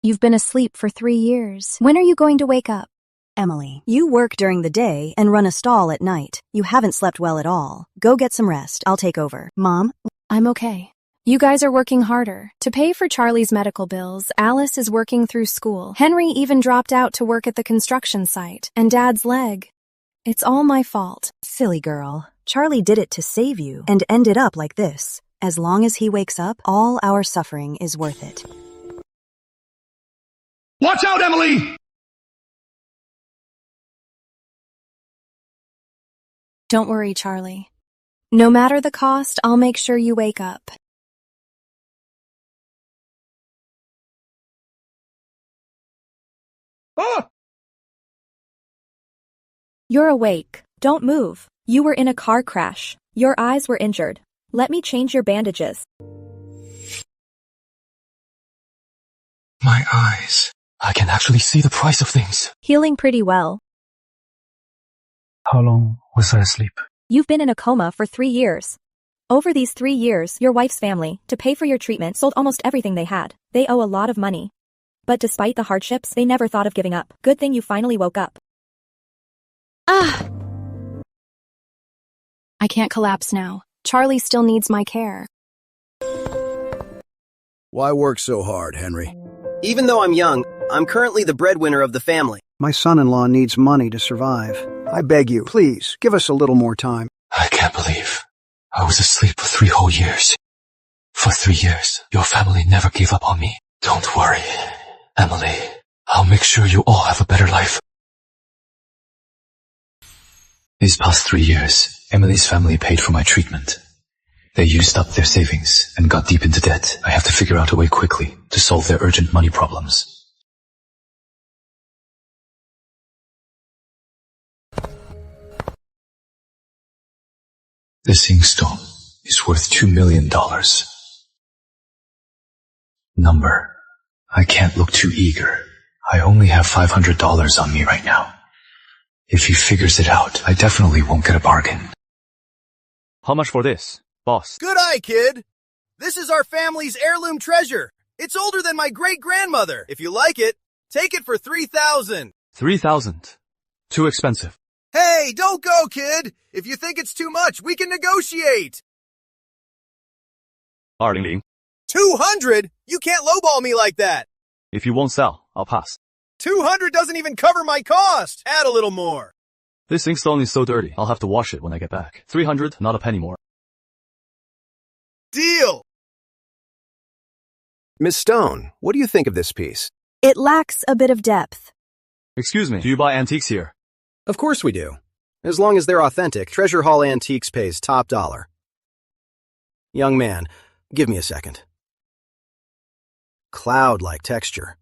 You've been asleep for 3 years. When are you going to wake up? Emily, you work during the day and run a stall at night. You haven't slept well at all. Go get some rest. I'll take over. Mom? I'm okay. You guys are working harder. To pay for Charlie's medical bills, Alice is working through school. Henry even dropped out to work at the construction site. And Dad's leg. It's all my fault. Silly girl. Charlie did it to save you and ended up like this. As long as he wakes up, all our suffering is worth it. Watch out, Emily! Don't worry, Charlie. No matter the cost, I'll make sure you wake up. Ah! You're awake. Don't move. You were in a car crash. Your eyes were injured. Let me change your bandages. My eyes. I can actually see the price of things. Healing pretty well. How long was I asleep? You've been in a coma for 3 years. Over these 3 years, your wife's family, to pay for your treatment, sold almost everything they had. They owe a lot of money. But despite the hardships, they never thought of giving up. Good thing you finally woke up. I can't collapse now. Charlie still needs my care. Why work so hard, Henry? Even though I'm young, I'm currently the breadwinner of the family. My son-in-law needs money to survive. I beg you, please, give us a little more time. I can't believe I was asleep for 3 whole years. For 3 years, your family never gave up on me. Don't worry, Emily. I'll make sure you all have a better life. These past 3 years, Emily's family paid for my treatment. They used up their savings and got deep into debt. I have to figure out a way quickly to solve their urgent money problems. This inkstone is worth $2 million. Number. I can't look too eager. I only have $500 on me right now. If he figures it out, I definitely won't get a bargain. How much for this, boss? Good eye, kid! This is our family's heirloom treasure. It's older than my great-grandmother. If you like it, take it for $3,000. 3,000. Too expensive. Hey, don't go, kid! If you think it's too much, we can negotiate! 200. 200? You can't lowball me like that! If you won't sell, I'll pass. 200 doesn't even cover my cost! Add a little more! This inkstone is so dirty, I'll have to wash it when I get back. 300, not a penny more. Deal! Miss Stone, what do you think of this piece? It lacks a bit of depth. Excuse me, do you buy antiques here? Of course we do. As long as they're authentic, Treasure Hall Antiques pays top dollar. Young man, give me a second. Cloud-like texture.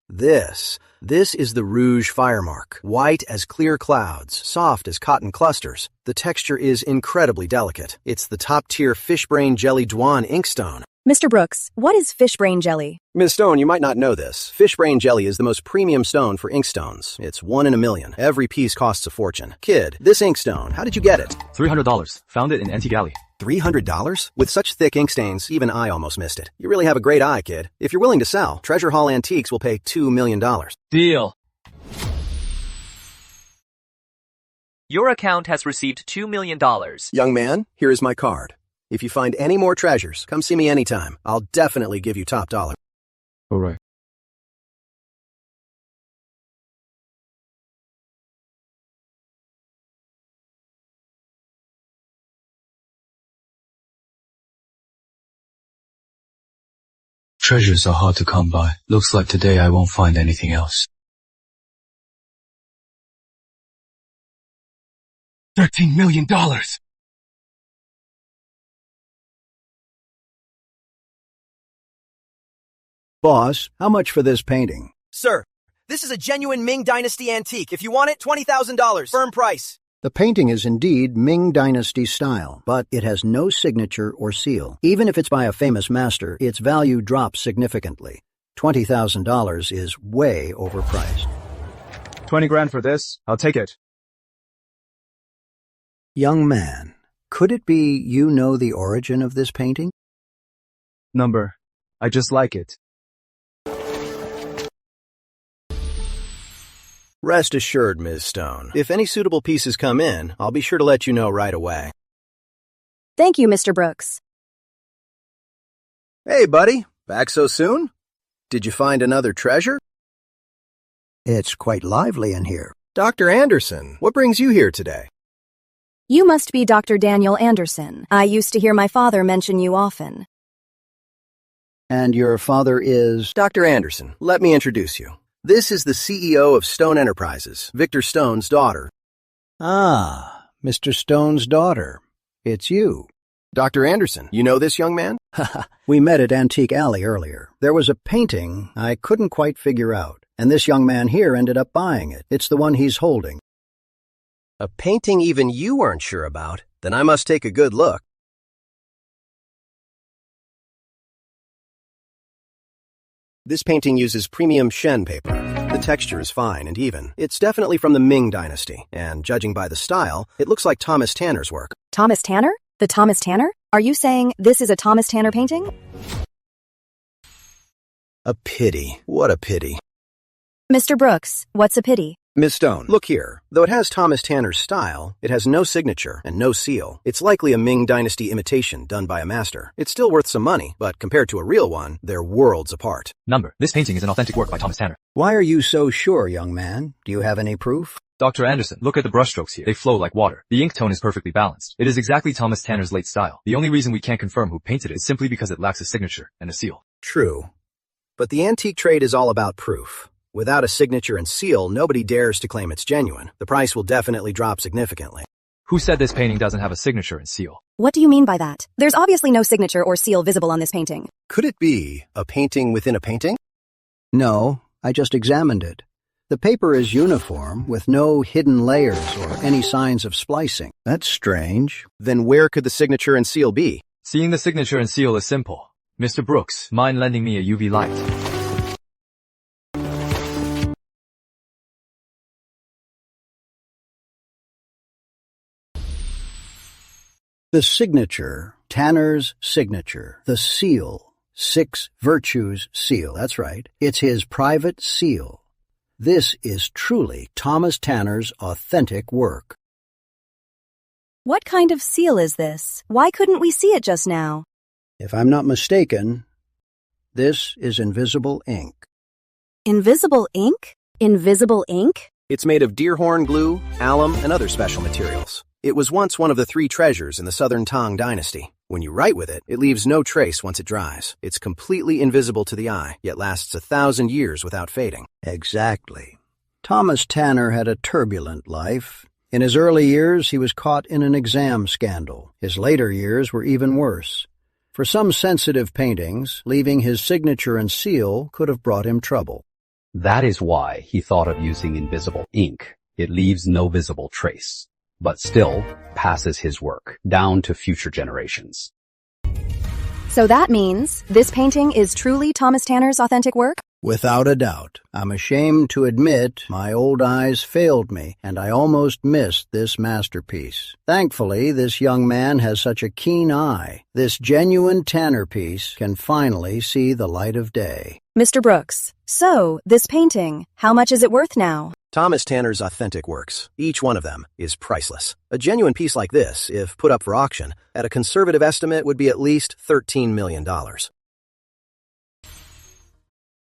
This is the Rouge Firemark. White as clear clouds, soft as cotton clusters. The texture is incredibly delicate. It's the top-tier Fishbrain Jelly Dwan inkstone. Mr. Brooks, what is fishbrain jelly? Ms. Stone, you might not know this. Fishbrain Jelly is the most premium stone for inkstones. It's 1 in a million. Every piece costs a fortune. Kid, this inkstone, how did you get it? $300. Found it in Antique Alley. $300? With such thick ink stains, even I almost missed it. You really have a great eye, kid. If you're willing to sell, Treasure Hall Antiques will pay $2 million. Deal. Your account has received $2 million. Young man, here is my card. If you find any more treasures, come see me anytime. I'll definitely give you top dollar. All right. Treasures are hard to come by. Looks like today I won't find anything else. $13 million! Boss, how much for this painting? Sir, this is a genuine Ming Dynasty antique. If you want it, $20,000. Firm price. The painting is indeed Ming Dynasty style, but it has no signature or seal. Even if it's by a famous master, its value drops significantly. $20,000 is way overpriced. 20 grand for this. I'll take it. Young man, could it be you know the origin of this painting? Number. I just like it. Rest assured, Ms. Stone. If any suitable pieces come in, I'll be sure to let you know right away. Thank you, Mr. Brooks. Hey, buddy. Back so soon? Did you find another treasure? It's quite lively in here. Dr. Anderson, what brings you here today? You must be Dr. Daniel Anderson. I used to hear my father mention you often. And your father is... Dr. Anderson, let me introduce you. This is the CEO of Stone Enterprises, Victor Stone's daughter. Ah, Mr. Stone's daughter. It's you. Dr. Anderson, you know this young man? We met at Antique Alley earlier. There was a painting I couldn't quite figure out, and this young man here ended up buying it. It's the one he's holding. A painting even you weren't sure about? Then I must take a good look. This painting uses premium Shen paper. The texture is fine and even. It's definitely from the Ming Dynasty, and judging by the style, it looks like Thomas Tanner's work. Thomas Tanner? The Thomas Tanner? Are you saying this is a Thomas Tanner painting? A pity. What a pity. Mr. Brooks, what's a pity? Ms. Stone, look here. Though it has Thomas Tanner's style, it has no signature and no seal. It's likely a Ming Dynasty imitation done by a master. It's still worth some money, but compared to a real one, they're worlds apart. Number. This painting is an authentic work by Thomas Tanner. Why are you so sure, young man? Do you have any proof? Dr. Anderson, look at the brushstrokes here. They flow like water. The ink tone is perfectly balanced. It is exactly Thomas Tanner's late style. The only reason we can't confirm who painted it is simply because it lacks a signature and a seal. True. But the antique trade is all about proof. Without a signature and seal, nobody dares to claim it's genuine. The price will definitely drop significantly. Who said this painting doesn't have a signature and seal? What do you mean by that? There's obviously no signature or seal visible on this painting. Could it be a painting within a painting? No, I just examined it. The paper is uniform, with no hidden layers or any signs of splicing. That's strange. Then where could the signature and seal be? Seeing the signature and seal is simple. Mr. Brooks, mind lending me a UV light? The signature, Tanner's signature, the seal, 6 Virtues seal, that's right. It's his private seal. This is truly Thomas Tanner's authentic work. What kind of seal is this? Why couldn't we see it just now? If I'm not mistaken, this is invisible ink. Invisible ink? Invisible ink? It's made of deer horn glue, alum, and other special materials. It was once one of the 3 treasures in the Southern Tang Dynasty. When you write with it, it leaves no trace once it dries. It's completely invisible to the eye, yet lasts 1,000 years without fading. Exactly. Thomas Tanner had a turbulent life. In his early years, he was caught in an exam scandal. His later years were even worse. For some sensitive paintings, leaving his signature and seal could have brought him trouble. That is why he thought of using invisible ink. It leaves no visible trace, but still passes his work down to future generations. So that means this painting is truly Thomas Tanner's authentic work? Without a doubt. I'm ashamed to admit my old eyes failed me, and I almost missed this masterpiece. Thankfully, this young man has such a keen eye. This genuine Tanner piece can finally see the light of day. Mr. Brooks, so this painting, how much is it worth now? Thomas Tanner's authentic works, each one of them, is priceless. A genuine piece like this, if put up for auction, at a conservative estimate would be at least $13 million.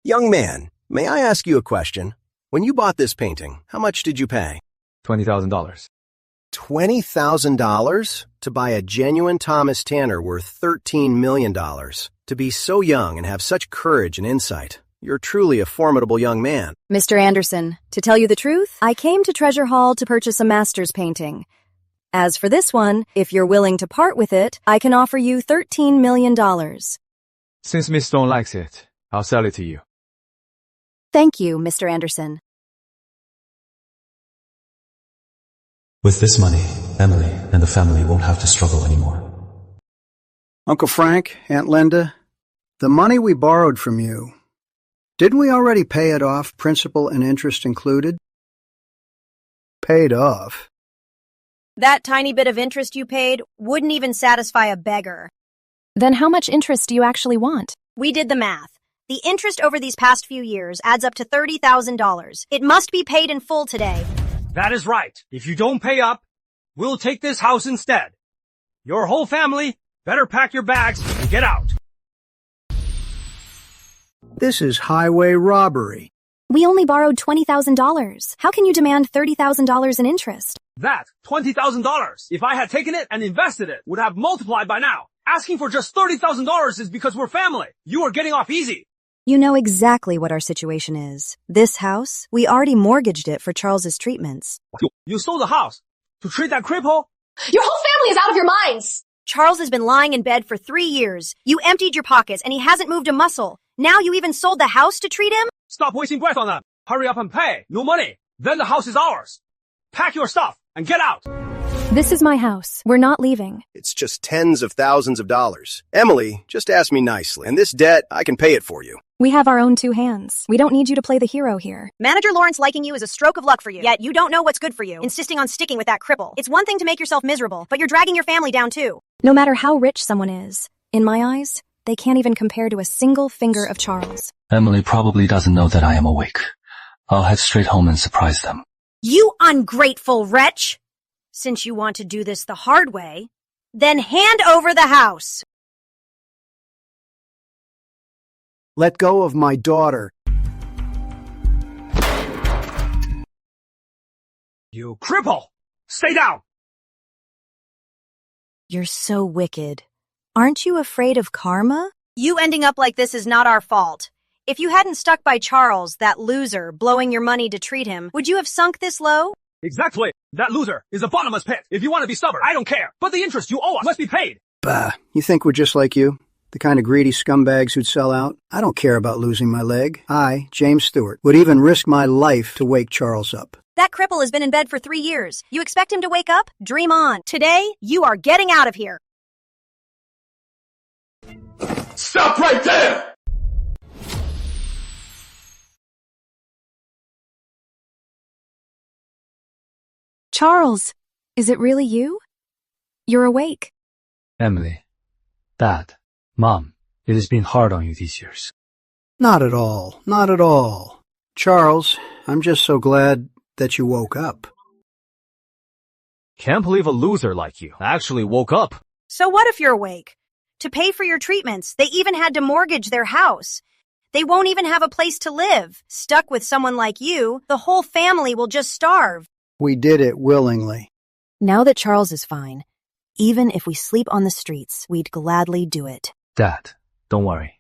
Young man, may I ask you a question? When you bought this painting, how much did you pay? $20,000. $20,000? To buy a genuine Thomas Tanner worth $13 million. To be so young and have such courage and insight. You're truly a formidable young man. Mr. Anderson, to tell you the truth, I came to Treasure Hall to purchase a master's painting. As for this one, if you're willing to part with it, I can offer you $13 million. Since Miss Stone likes it, I'll sell it to you. Thank you, Mr. Anderson. With this money, Emily and the family won't have to struggle anymore. Uncle Frank, Aunt Linda, the money we borrowed from you, didn't we already pay it off, principal and interest included? Paid off? That tiny bit of interest you paid wouldn't even satisfy a beggar. Then how much interest do you actually want? We did the math. The interest over these past few years adds up to $30,000. It must be paid in full today. That is right. If you don't pay up, we'll take this house instead. Your whole family better pack your bags and get out. This is highway robbery. We only borrowed $20,000. How can you demand $30,000 in interest? That $20,000, if I had taken it and invested it, would have multiplied by now. Asking for just $30,000 is because we're family. You are getting off easy. You know exactly what our situation is. This house, we already mortgaged it for Charles's treatments. You sold the house to treat that cripple? Your whole family is out of your minds! Charles has been lying in bed for 3 years. You emptied your pockets and he hasn't moved a muscle. Now you even sold the house to treat him? Stop wasting breath on that. Hurry up and pay. No money. Then the house is ours. Pack your stuff and get out. This is my house. We're not leaving. It's just tens of thousands of dollars. Emily, just ask me nicely. And this debt, I can pay it for you. We have our own 2 hands. We don't need you to play the hero here. Manager Lawrence liking you is a stroke of luck for you. Yet you don't know what's good for you, insisting on sticking with that cripple. It's one thing to make yourself miserable, but you're dragging your family down too. No matter how rich someone is, in my eyes, they can't even compare to a single finger of Charles. Emily probably doesn't know that I am awake. I'll head straight home and surprise them. You ungrateful wretch! Since you want to do this the hard way, then hand over the house. Let go of my daughter. You cripple! Stay down! You're so wicked. Aren't you afraid of karma? You ending up like this is not our fault. If you hadn't stuck by Charles, that loser, blowing your money to treat him, would you have sunk this low? Exactly. That loser is a bottomless pit. If you want to be stubborn, I don't care. But the interest you owe us must be paid. Bah, you think we're just like you? The kind of greedy scumbags who'd sell out? I don't care about losing my leg. I, James Stewart, would even risk my life to wake Charles up. That cripple has been in bed for 3 years. You expect him to wake up? Dream on. Today, you are getting out of here. Stop right there! Charles, is it really you? You're awake. Emily, Dad, Mom, it has been hard on you these years. Not at all. Not at all. Charles, I'm just so glad that you woke up. Can't believe a loser like you actually woke up. So what if you're awake? To pay for your treatments, they even had to mortgage their house. They won't even have a place to live. Stuck with someone like you, the whole family will just starve. We did it willingly. Now that Charles is fine, even if we sleep on the streets, we'd gladly do it. Dad, don't worry.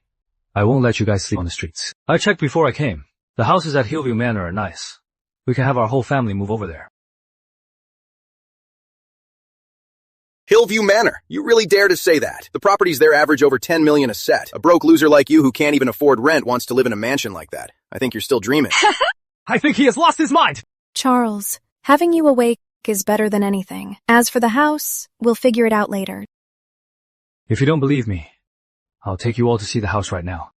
I won't let you guys sleep on the streets. I checked before I came. The houses at Hillview Manor are nice. We can have our whole family move over there. Hillview Manor. You really dare to say that? The properties there average over $10 million a set. A broke loser like you who can't even afford rent wants to live in a mansion like that. I think you're still dreaming. I think he has lost his mind. Charles, having you awake is better than anything. As for the house, we'll figure it out later. If you don't believe me, I'll take you all to see the house right now.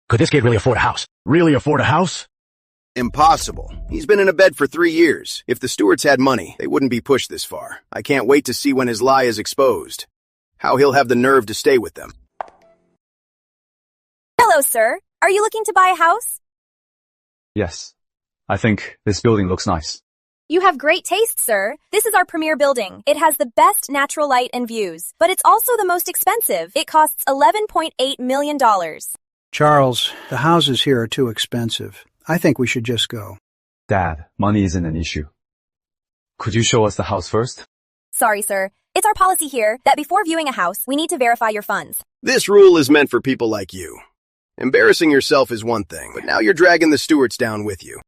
Could this kid really afford a house? Really afford a house? Impossible. He's been in a bed for 3 years. If the Stewarts had money, they wouldn't be pushed this far. I can't wait to see when his lie is exposed. How he'll have the nerve to stay with them. Hello, sir. Are you looking to buy a house? Yes. I think this building looks nice. You have great taste, sir. This is our premier building. It has the best natural light and views, but it's also the most expensive. It costs $11.8 million. Charles, the houses here are too expensive. I think we should just go. Dad, money isn't an issue. Could you show us the house first? Sorry, sir. It's our policy here that before viewing a house, we need to verify your funds. This rule is meant for people like you. Embarrassing yourself is one thing, but now you're dragging the Stewarts down with you.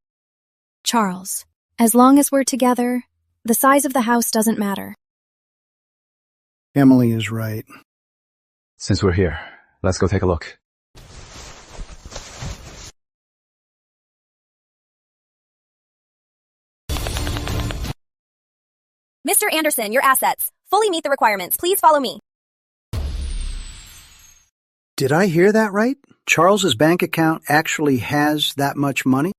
Charles, as long as we're together, the size of the house doesn't matter. Emily is right. Since we're here, let's go take a look. Mr. Anderson, your assets fully meet the requirements. Please follow me. Did I hear that right? Charles's bank account actually has that much money?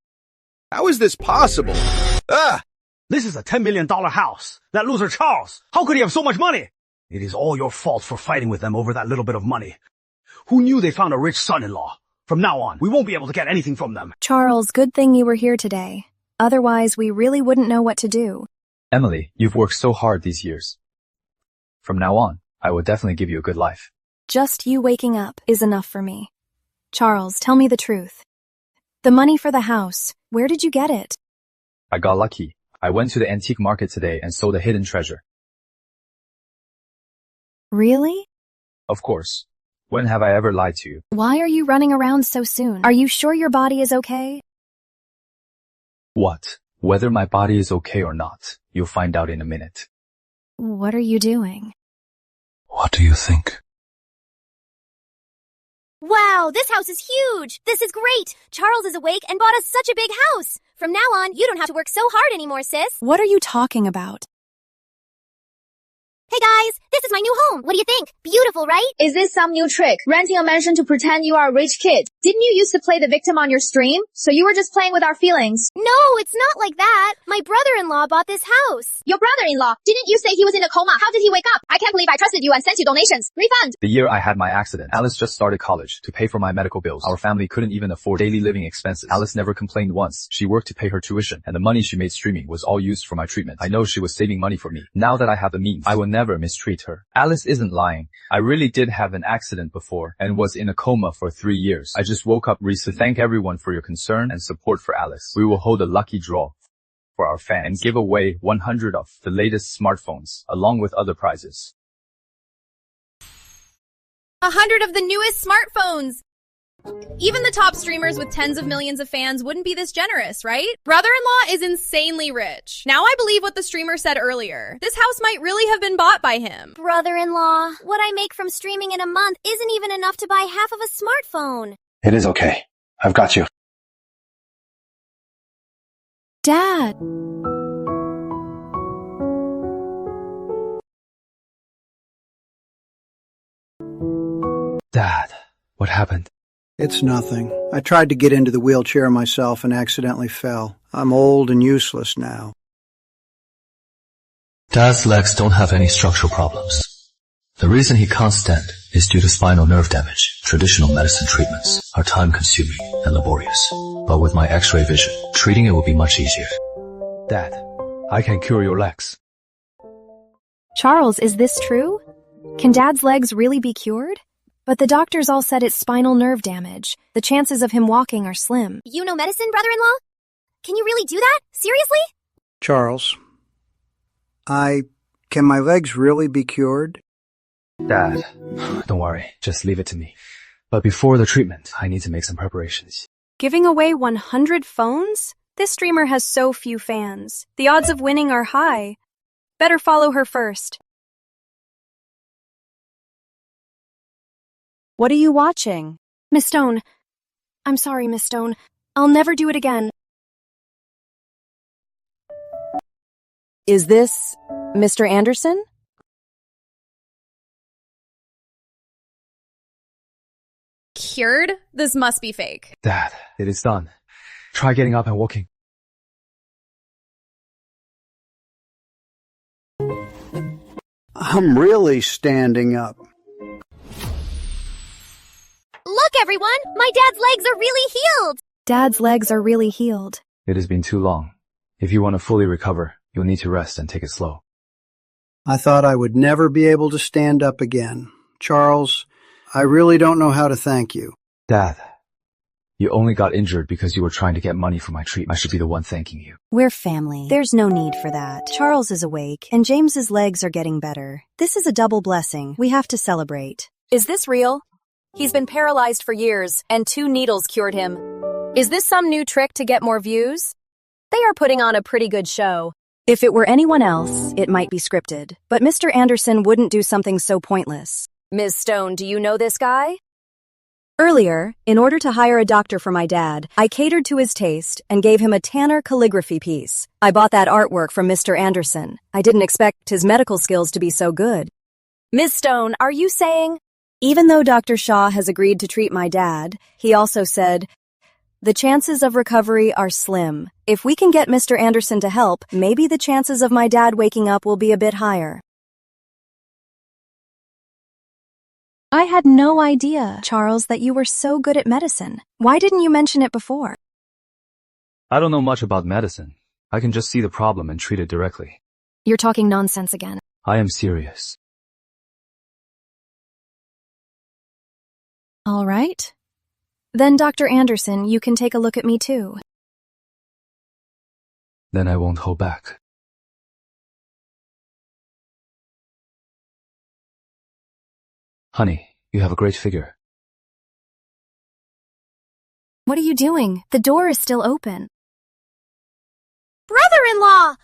How is this possible? Ah! This is a $10 million house. That loser Charles, how could he have so much money? It is all your fault for fighting with them over that little bit of money. Who knew they found a rich son-in-law? From now on, we won't be able to get anything from them. Charles, good thing you were here today. Otherwise, we really wouldn't know what to do. Emily, you've worked so hard these years. From now on, I will definitely give you a good life. Just you waking up is enough for me. Charles, tell me the truth. The money for the house, where did you get it? I got lucky. I went to the antique market today and sold a hidden treasure. Really? Of course. When have I ever lied to you? Why are you running around so soon? Are you sure your body is okay? What? Whether my body is okay or not, you'll find out in a minute. What are you doing? What do you think? Wow, this house is huge! This is great! Charles is awake and bought us such a big house! From now on, you don't have to work so hard anymore, sis! What are you talking about? Hey guys, this is my new home! What do you think? Beautiful, right? Is this some new trick? Renting a mansion to pretend you are a rich kid? Didn't you used to play the victim on your stream? So you were just playing with our feelings? No, it's not like that! My brother-in-law bought this house! Your brother-in-law? Didn't you say he was in a coma? How did he wake up? I can't believe I trusted you and sent you donations. Refund! The year I had my accident, Alice just started college. To pay for my medical bills, our family couldn't even afford daily living expenses. Alice never complained once. She worked to pay her tuition, and the money she made streaming was all used for my treatment. I know she was saving money for me. Now that I have the means, I will never mistreat her. Alice isn't lying. I really did have an accident before and was in a coma for 3 years. I just woke up recently. Thank everyone for your concern and support for Alice. We will hold a lucky draw for our fans and give away 100 of the latest smartphones along with other prizes. 100 of the newest smartphones! Even the top streamers with tens of millions of fans wouldn't be this generous, right? Brother-in-law is insanely rich. Now I believe what the streamer said earlier. This house might really have been bought by him. Brother-in-law, what I make from streaming in a month isn't even enough to buy half of a smartphone. It is okay. I've got you. Dad! Dad, what happened? It's nothing. I tried to get into the wheelchair myself and accidentally fell. I'm old and useless now. Dad's legs don't have any structural problems. The reason he can't stand is due to spinal nerve damage. Traditional medicine treatments are time-consuming and laborious. But with my X-ray vision, treating it will be much easier. Dad, I can cure your legs. Charles, is this true? Can Dad's legs really be cured? But the doctors all said it's spinal nerve damage. The chances of him walking are slim. You know medicine, brother-in-law? Can you really do that? Seriously? Charles, can my legs really be cured? Dad, don't worry. Just leave it to me. But before the treatment, I need to make some preparations. Giving away 100 phones? This streamer has so few fans. The odds of winning are high. Better follow her first. What are you watching? Miss Stone. I'm sorry, Miss Stone. I'll never do it again. Is this Mr. Anderson? Cured? This must be fake. Dad, it is done. Try getting up and walking. I'm really standing up. Look, everyone! My dad's legs are really healed! Dad's legs are really healed. It has been too long. If you want to fully recover, you'll need to rest and take it slow. I thought I would never be able to stand up again. Charles, I really don't know how to thank you. Dad, you only got injured because you were trying to get money for my treatment. I should be the one thanking you. We're family. There's no need for that. Charles is awake, and James's legs are getting better. This is a double blessing. We have to celebrate. Is this real? He's been paralyzed for years, and 2 needles cured him. Is this some new trick to get more views? They are putting on a pretty good show. If it were anyone else, it might be scripted. But Mr. Anderson wouldn't do something so pointless. Ms. Stone, do you know this guy? Earlier, in order to hire a doctor for my dad, I catered to his taste and gave him a Tanner calligraphy piece. I bought that artwork from Mr. Anderson. I didn't expect his medical skills to be so good. Ms. Stone, are you saying? Even though Dr. Shaw has agreed to treat my dad, he also said, the chances of recovery are slim. If we can get Mr. Anderson to help, maybe the chances of my dad waking up will be a bit higher. I had no idea, Charles, that you were so good at medicine. Why didn't you mention it before? I don't know much about medicine. I can just see the problem and treat it directly. You're talking nonsense again. I am serious. All right. Then, Dr. Anderson, you can take a look at me too. Then I won't hold back. Honey, you have a great figure. What are you doing? The door is still open. Brother-in-law!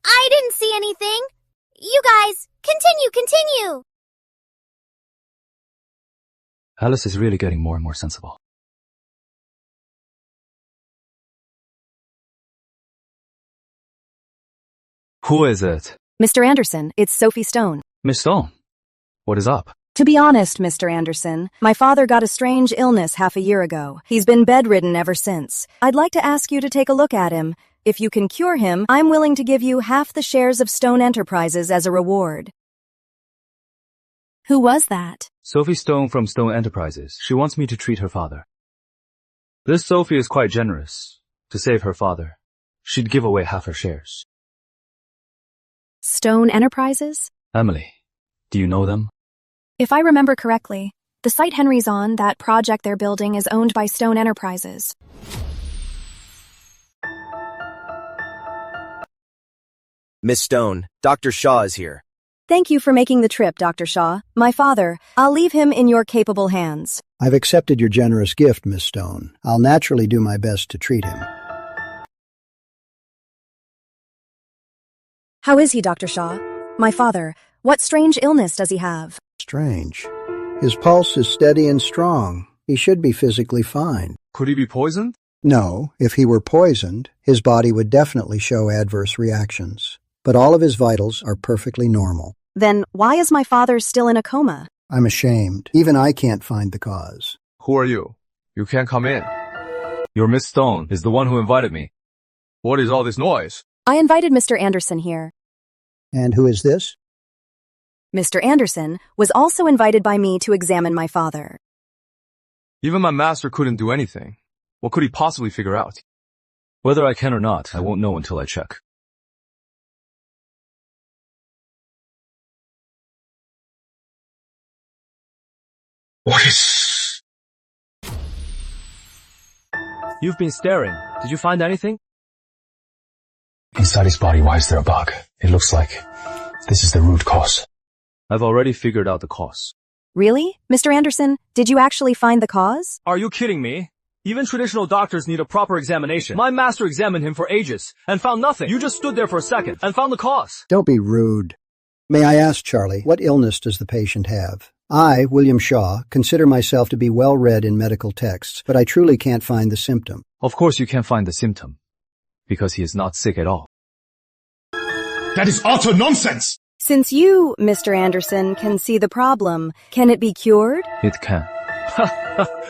I didn't see anything. You guys, continue. Alice is really getting more and more sensible. Who is it? Mr. Anderson, it's Sophie Stone. Miss Stone, what is up? To be honest, Mr. Anderson, my father got a strange illness half a year ago. He's been bedridden ever since. I'd like to ask you to take a look at him. If you can cure him, I'm willing to give you half the shares of Stone Enterprises as a reward. Who was that? Sophie Stone from Stone Enterprises. She wants me to treat her father. This Sophie is quite generous. To save her father, she'd give away half her shares. Stone Enterprises? Emily, do you know them? If I remember correctly, the site Henry's on, that project they're building, is owned by Stone Enterprises. Miss Stone, Dr. Shaw is here. Thank you for making the trip, Dr. Shaw. My father, I'll leave him in your capable hands. I've accepted your generous gift, Miss Stone. I'll naturally do my best to treat him. How is he, Dr. Shaw? My father, what strange illness does he have? Strange. His pulse is steady and strong. He should be physically fine. Could he be poisoned? No, if he were poisoned, his body would definitely show adverse reactions. But all of his vitals are perfectly normal. Then why is my father still in a coma? I'm ashamed. Even I can't find the cause. Who are you? You can't come in. Your Miss Stone is the one who invited me. What is all this noise? I invited Mr. Anderson here. And who is this? Mr. Anderson was also invited by me to examine my father. Even my master couldn't do anything. What could he possibly figure out? Whether I can or not, I won't know until I check. What is... You've been staring. Did you find anything? Inside his body, why is there a bug? It looks like this is the root cause. I've already figured out the cause. Really? Mr. Anderson, did you actually find the cause? Are you kidding me? Even traditional doctors need a proper examination. My master examined him for ages and found nothing. You just stood there for a second and found the cause. Don't be rude. May I ask, Charlie, what illness does the patient have? I, William Shaw, consider myself to be well-read in medical texts, but I truly can't find the symptom. Of course you can't find the symptom, because he is not sick at all. That is utter nonsense! Since you, Mr. Anderson, can see the problem, can it be cured? It can.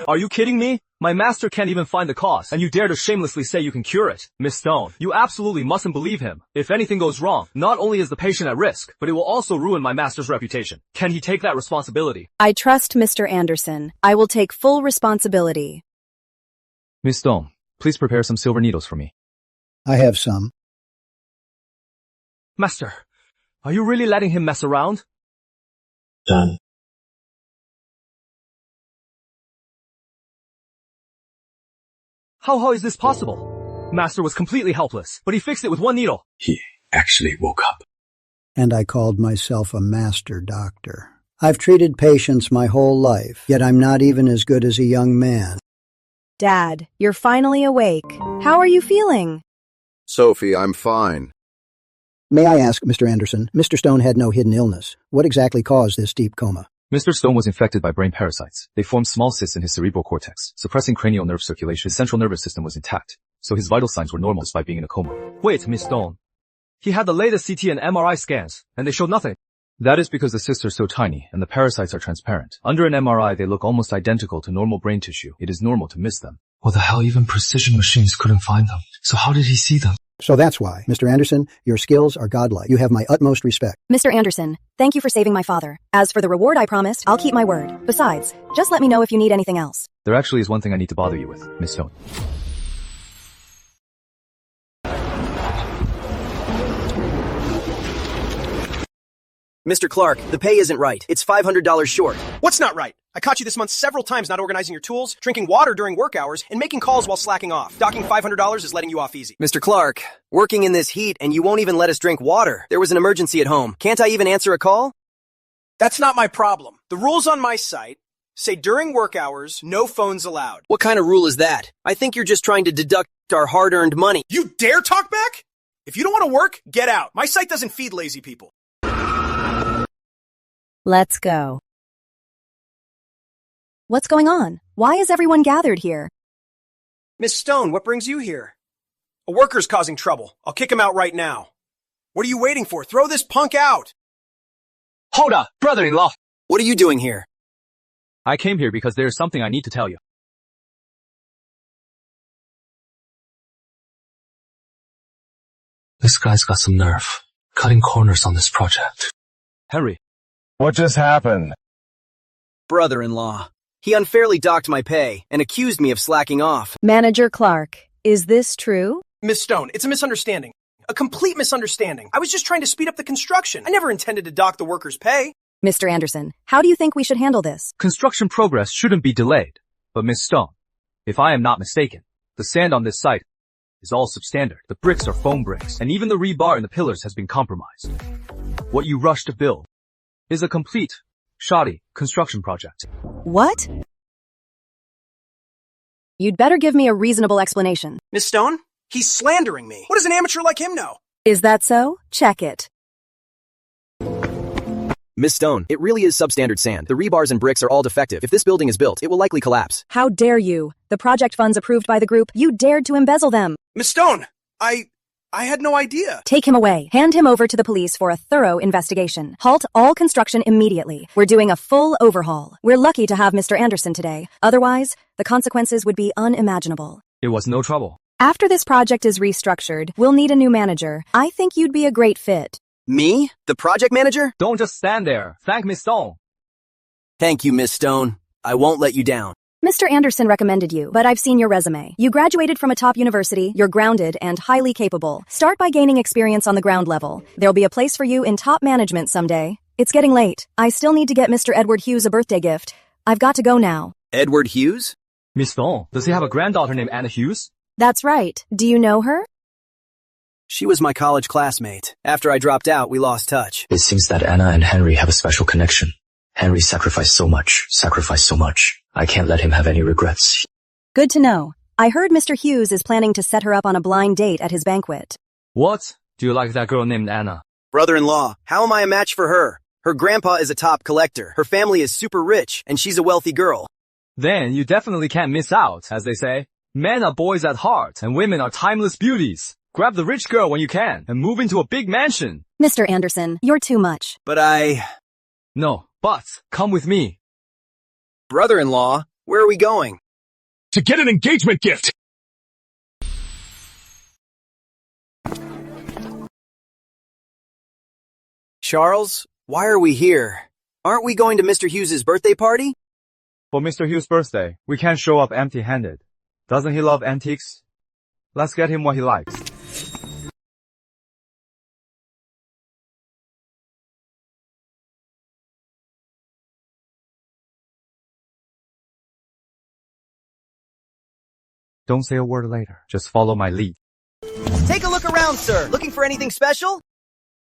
Are you kidding me? My master can't even find the cause, and you dare to shamelessly say you can cure it. Miss Stone, you absolutely mustn't believe him. If anything goes wrong, not only is the patient at risk, but it will also ruin my master's reputation. Can he take that responsibility? I trust Mr. Anderson. I will take full responsibility. Miss Stone, please prepare some silver needles for me. I have some. Master, are you really letting him mess around? Done. How is this possible? Master was completely helpless, but he fixed it with one needle. He actually woke up. And I called myself a master doctor. I've treated patients my whole life, yet I'm not even as good as a young man. Dad, you're finally awake. How are you feeling? Sophie, I'm fine. May I ask, Mr. Anderson, Mr. Stone had no hidden illness. What exactly caused this deep coma? Mr. Stone was infected by brain parasites. They formed small cysts in his cerebral cortex, suppressing cranial nerve circulation. His central nervous system was intact, so his vital signs were normal despite being in a coma. Wait, Miss Stone. He had the latest CT and MRI scans, and they showed nothing. That is because the cysts are so tiny, and the parasites are transparent. Under an MRI, they look almost identical to normal brain tissue. It is normal to miss them. What the hell, even precision machines couldn't find them. So how did he see them? So that's why, Mr. Anderson, your skills are godlike. You have my utmost respect. Mr. Anderson, thank you for saving my father. As for the reward I promised, I'll keep my word. Besides, just let me know if you need anything else. There actually is one thing I need to bother you with, Miss Stone. Mr. Clark, the pay isn't right. It's $500 short. What's not right? I caught you this month several times not organizing your tools, drinking water during work hours, and making calls while slacking off. Docking $500 is letting you off easy. Mr. Clark, working in this heat and you won't even let us drink water. There was an emergency at home. Can't I even answer a call? That's not my problem. The rules on my site say during work hours, no phones allowed. What kind of rule is that? I think you're just trying to deduct our hard-earned money. You dare talk back? If you don't want to work, get out. My site doesn't feed lazy people. Let's go. What's going on? Why is everyone gathered here? Miss Stone, what brings you here? A worker's causing trouble. I'll kick him out right now. What are you waiting for? Throw this punk out! Hold up, brother-in-law! What are you doing here? I came here because there is something I need to tell you. This guy's got some nerve. Cutting corners on this project. Henry. What just happened? Brother-in-law. He unfairly docked my pay and accused me of slacking off. Manager Clark, is this true? Miss Stone, it's a misunderstanding. A complete misunderstanding. I was just trying to speed up the construction. I never intended to dock the workers' pay. Mr. Anderson, how do you think we should handle this? Construction progress shouldn't be delayed. But Miss Stone, if I am not mistaken, the sand on this site is all substandard. The bricks are foam bricks, and even the rebar in the pillars has been compromised. What you rush to build is a complete, shoddy construction project. What? You'd better give me a reasonable explanation. Miss Stone, he's slandering me. What does an amateur like him know? Is that so? Check it. Miss Stone, it really is substandard sand. The rebars and bricks are all defective. If this building is built, it will likely collapse. How dare you? The project funds approved by the group, you dared to embezzle them. Miss Stone, I had no idea. Take him away. Hand him over to the police for a thorough investigation. Halt all construction immediately. We're doing a full overhaul. We're lucky to have Mr. Anderson today. Otherwise, the consequences would be unimaginable. It was no trouble. After this project is restructured, we'll need a new manager. I think you'd be a great fit. Me? The project manager? Don't just stand there. Thank Miss Stone. Thank you, Miss Stone. I won't let you down. Mr. Anderson recommended you, but I've seen your resume. You graduated from a top university, you're grounded and highly capable. Start by gaining experience on the ground level. There'll be a place for you in top management someday. It's getting late. I still need to get Mr. Edward Hughes a birthday gift. I've got to go now. Edward Hughes? Miss Stone, does he have a granddaughter named Anna Hughes? That's right. Do you know her? She was my college classmate. After I dropped out, we lost touch. It seems that Anna and Henry have a special connection. Henry sacrificed so much. I can't let him have any regrets. Good to know. I heard Mr. Hughes is planning to set her up on a blind date at his banquet. What? Do you like that girl named Anna? Brother-in-law, how am I a match for her? Her grandpa is a top collector. Her family is super rich, and she's a wealthy girl. Then you definitely can't miss out, as they say. Men are boys at heart, and women are timeless beauties. Grab the rich girl when you can, and move into a big mansion. Mr. Anderson, you're too much. But No, but come with me. Brother-in-law, where are we going? To get an engagement gift! Charles, why are we here? Aren't we going to Mr. Hughes's birthday party? For Mr. Hughes' birthday, we can't show up empty-handed. Doesn't he love antiques? Let's get him what he likes. Don't say a word later. Just follow my lead. Take a look around, sir. Looking for anything special?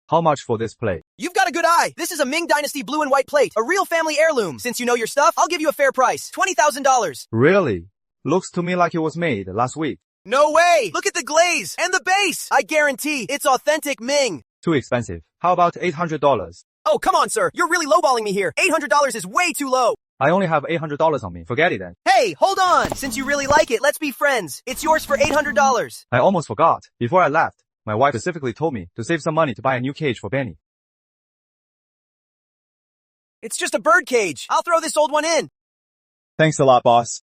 How much for this plate? You've got a good eye. This is a Ming Dynasty blue and white plate. A real family heirloom. Since you know your stuff, I'll give you a fair price. $20,000. Really? Looks to me like it was made last week. No way! Look at the glaze and the base! I guarantee it's authentic Ming. Too expensive. How about $800? Oh, come on, sir. You're really lowballing me here. $800 is way too low. I only have $800 on me. Forget it then. Hey, hold on. Since you really like it, let's be friends. It's yours for $800. I almost forgot. Before I left, my wife specifically told me to save some money to buy a new cage for Benny. It's just a bird cage. I'll throw this old one in. Thanks a lot, boss.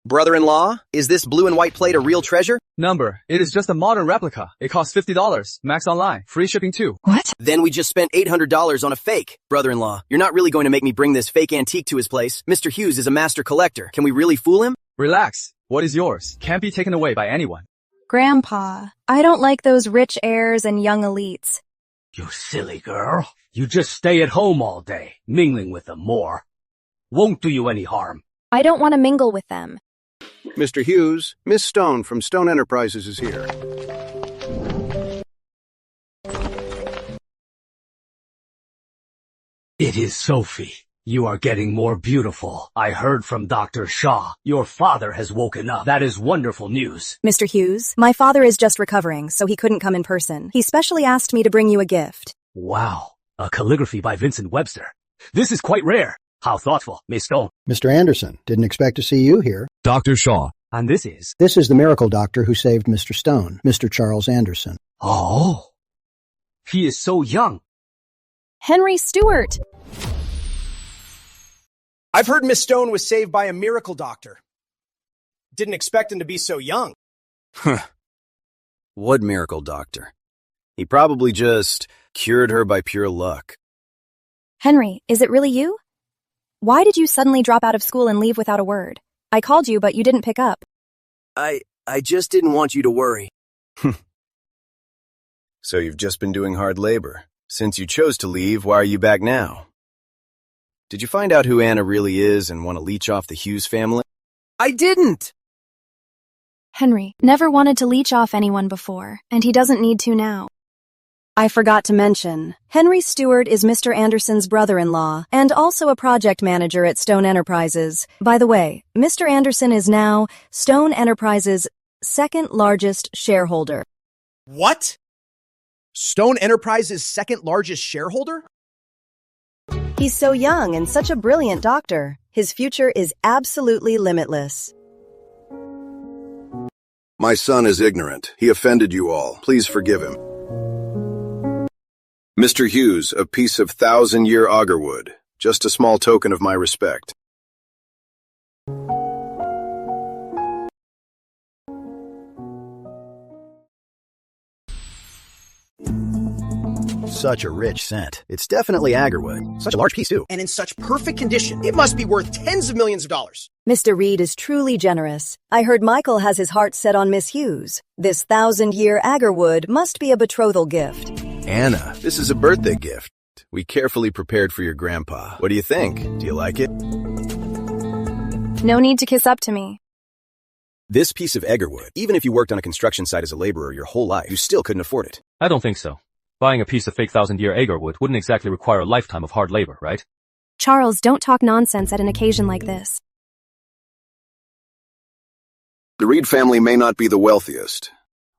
Brother-in-law, is this blue and white plate a real treasure? Number, it is just a modern replica. It costs $50. Max online. Free shipping too. What? Then we just spent $800 on a fake. Brother-in-law, you're not really going to make me bring this fake antique to his place. Mr. Hughes is a master collector. Can we really fool him? Relax. What is yours can't be taken away by anyone. Grandpa, I don't like those rich heirs and young elites. You silly girl. You just stay at home all day, mingling with them more. Won't do you any harm. I don't want to mingle with them. Mr. Hughes, Miss Stone from Stone Enterprises is here. It is Sophie. You are getting more beautiful. I heard from Dr. Shaw. Your father has woken up. That is wonderful news. Mr. Hughes, my father is just recovering, so he couldn't come in person. He specially asked me to bring you a gift. Wow. A calligraphy by Vincent Webster. This is quite rare. How thoughtful, Miss Stone. Mr. Anderson, didn't expect to see you here. Dr. Shaw. And this is? This is the miracle doctor who saved Mr. Stone, Mr. Charles Anderson. Oh. He is so young. Henry Stewart. I've heard Miss Stone was saved by a miracle doctor. Didn't expect him to be so young. What miracle doctor? He probably just cured her by pure luck. Henry, is it really you? Why did you suddenly drop out of school and leave without a word? I called you, but you didn't pick up. I just didn't want you to worry. So you've just been doing hard labor. Since you chose to leave, why are you back now? Did you find out who Anna really is and want to leech off the Hughes family? I didn't! Henry never wanted to leech off anyone before, and he doesn't need to now. I forgot to mention, Henry Stewart is Mr. Anderson's brother-in-law and also a project manager at Stone Enterprises. By the way, Mr. Anderson is now Stone Enterprises' second largest shareholder. What? Stone Enterprises' second largest shareholder? He's so young and such a brilliant doctor. His future is absolutely limitless. My son is ignorant. He offended you all. Please forgive him. Mr. Hughes, a piece of 1,000-year agarwood. Just a small token of my respect. Such a rich scent. It's definitely agarwood. Such a large piece, too. And in such perfect condition. It must be worth tens of millions of dollars. Mr. Reed is truly generous. I heard Michael has his heart set on Miss Hughes. This 1,000-year agarwood must be a betrothal gift. Anna, this is a birthday gift. We carefully prepared for your grandpa. What do you think? Do you like it? No need to kiss up to me. This piece of agarwood, even if you worked on a construction site as a laborer your whole life, you still couldn't afford it. I don't think so. Buying a piece of fake 1,000-year agarwood wouldn't exactly require a lifetime of hard labor, right? Charles, don't talk nonsense at an occasion like this. The Reed family may not be the wealthiest,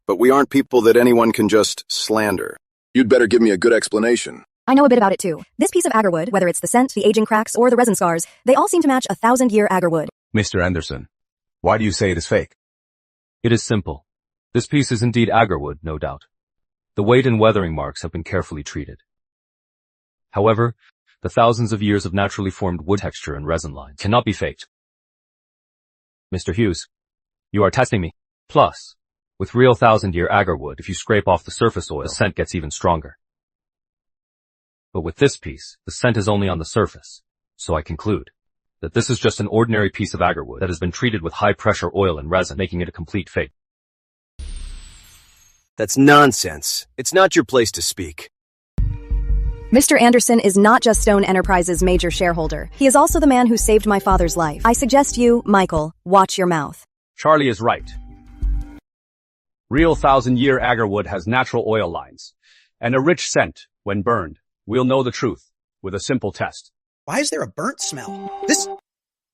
but we aren't people that anyone can just slander. You'd better give me a good explanation. I know a bit about it too. This piece of agarwood, whether it's the scent, the aging cracks, or the resin scars, they all seem to match a 1,000-year agarwood. Mr. Anderson, why do you say it is fake? It is simple. This piece is indeed agarwood, no doubt. The weight and weathering marks have been carefully treated. However, the thousands of years of naturally formed wood texture and resin lines cannot be faked. Mr. Hughes, you are testing me. Plus, with real 1,000-year agarwood, if you scrape off the surface oil, the scent gets even stronger. But with this piece, the scent is only on the surface, so I conclude that this is just an ordinary piece of agarwood that has been treated with high-pressure oil and resin, making it a complete fake. That's nonsense. It's not your place to speak. Mr. Anderson is not just Stone Enterprises' major shareholder. He is also the man who saved my father's life. I suggest you, Michael, watch your mouth. Charlie is right. Real 1,000-year agarwood has natural oil lines and a rich scent when burned. We'll know the truth with a simple test. Why is there a burnt smell?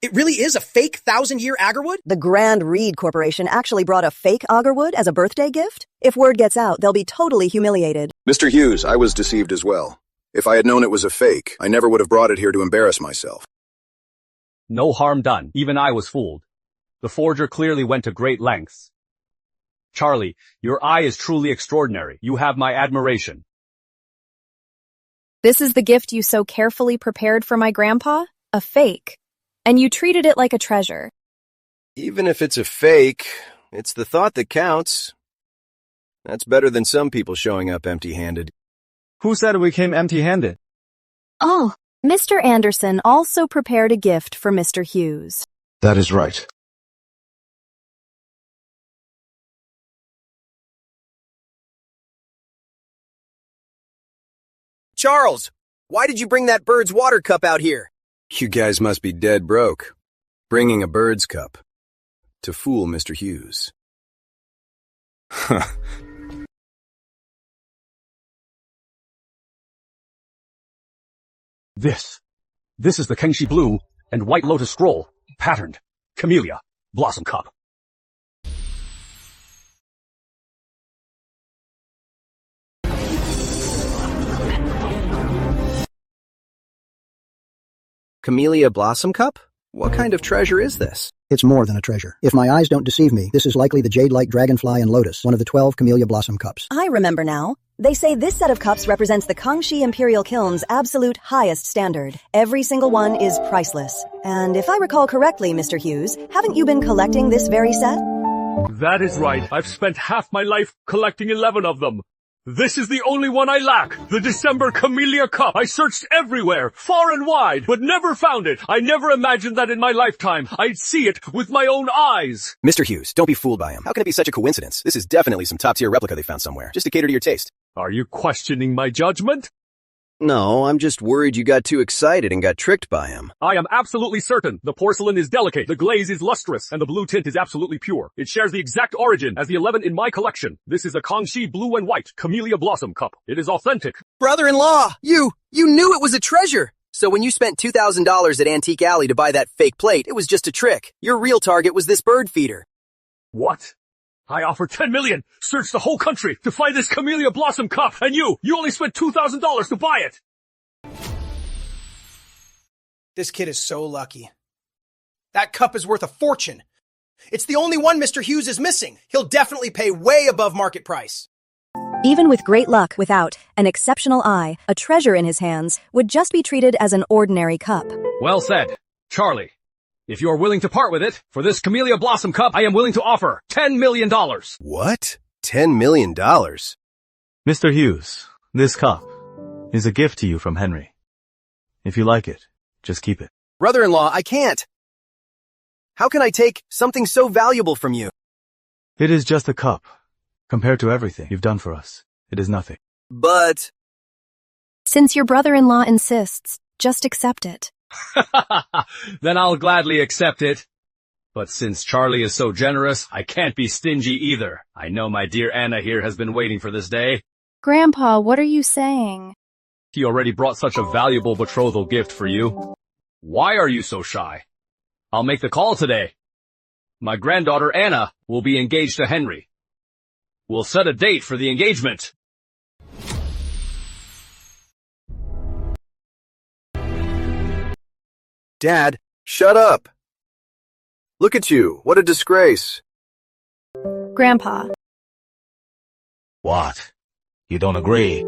It really is a fake 1,000-year agarwood? The Grand Reed Corporation actually brought a fake agarwood as a birthday gift? If word gets out, they'll be totally humiliated. Mr. Hughes, I was deceived as well. If I had known it was a fake, I never would have brought it here to embarrass myself. No harm done. Even I was fooled. The forger clearly went to great lengths. Charlie, your eye is truly extraordinary. You have my admiration. This is the gift you so carefully prepared for my grandpa? A fake. And you treated it like a treasure. Even if it's a fake, it's the thought that counts. That's better than some people showing up empty-handed. Who said we came empty-handed? Oh, Mr. Anderson also prepared a gift for Mr. Hughes. That is right. Charles, why did you bring that bird's water cup out here? You guys must be dead broke. Bringing a bird's cup. To fool Mr. Hughes. This is the Kengshi Blue and White Lotus Scroll, patterned, Camellia, Blossom Cup. Camellia Blossom Cup? What kind of treasure is this? It's more than a treasure. If my eyes don't deceive me, this is likely the jade-like dragonfly and lotus, one of the 12 Camellia Blossom Cups. I remember now. They say this set of cups represents the Kangxi Imperial Kiln's absolute highest standard. Every single one is priceless. And if I recall correctly, Mr. Hughes, haven't you been collecting this very set? That is right. I've spent half my life collecting 11 of them. This is the only one I lack, the December Camellia Cup. I searched everywhere, far and wide, but never found it. I never imagined that in my lifetime I'd see it with my own eyes. Mr. Hughes, don't be fooled by him. How can it be such a coincidence? This is definitely some top-tier replica they found somewhere, just to cater to your taste. Are you questioning my judgment? No, I'm just worried you got too excited and got tricked by him. I am absolutely certain the porcelain is delicate, the glaze is lustrous, and the blue tint is absolutely pure. It shares the exact origin as the 11 in my collection. This is a Kangxi Blue and White Camellia Blossom Cup. It is authentic. Brother-in-law, you knew it was a treasure. So when you spent $2,000 at Antique Alley to buy that fake plate, it was just a trick. Your real target was this bird feeder. What? I offered $10 million, searched the whole country to find this Camellia Blossom Cup, and you only spent $2,000 to buy it. This kid is so lucky. That cup is worth a fortune. It's the only one Mr. Hughes is missing. He'll definitely pay way above market price. Even with great luck, without an exceptional eye, a treasure in his hands would just be treated as an ordinary cup. Well said, Charlie. If you are willing to part with it, for this Camellia Blossom Cup, I am willing to offer $10 million. What? $10 million? Mr. Hughes, this cup is a gift to you from Henry. If you like it, just keep it. Brother-in-law, I can't. How can I take something so valuable from you? It is just a cup. Compared to everything you've done for us, it is nothing. But... Since your brother-in-law insists, just accept it. Then I'll gladly accept it. But since Charlie is so generous, I can't be stingy either. I know my dear Anna here has been waiting for this day. Grandpa, what are you saying? He already brought such a valuable betrothal gift for you. Why are you so shy? I'll make the call today. My granddaughter Anna will be engaged to Henry. We'll set a date for the engagement. Dad, shut up. Look at you. What a disgrace. Grandpa. What? You don't agree?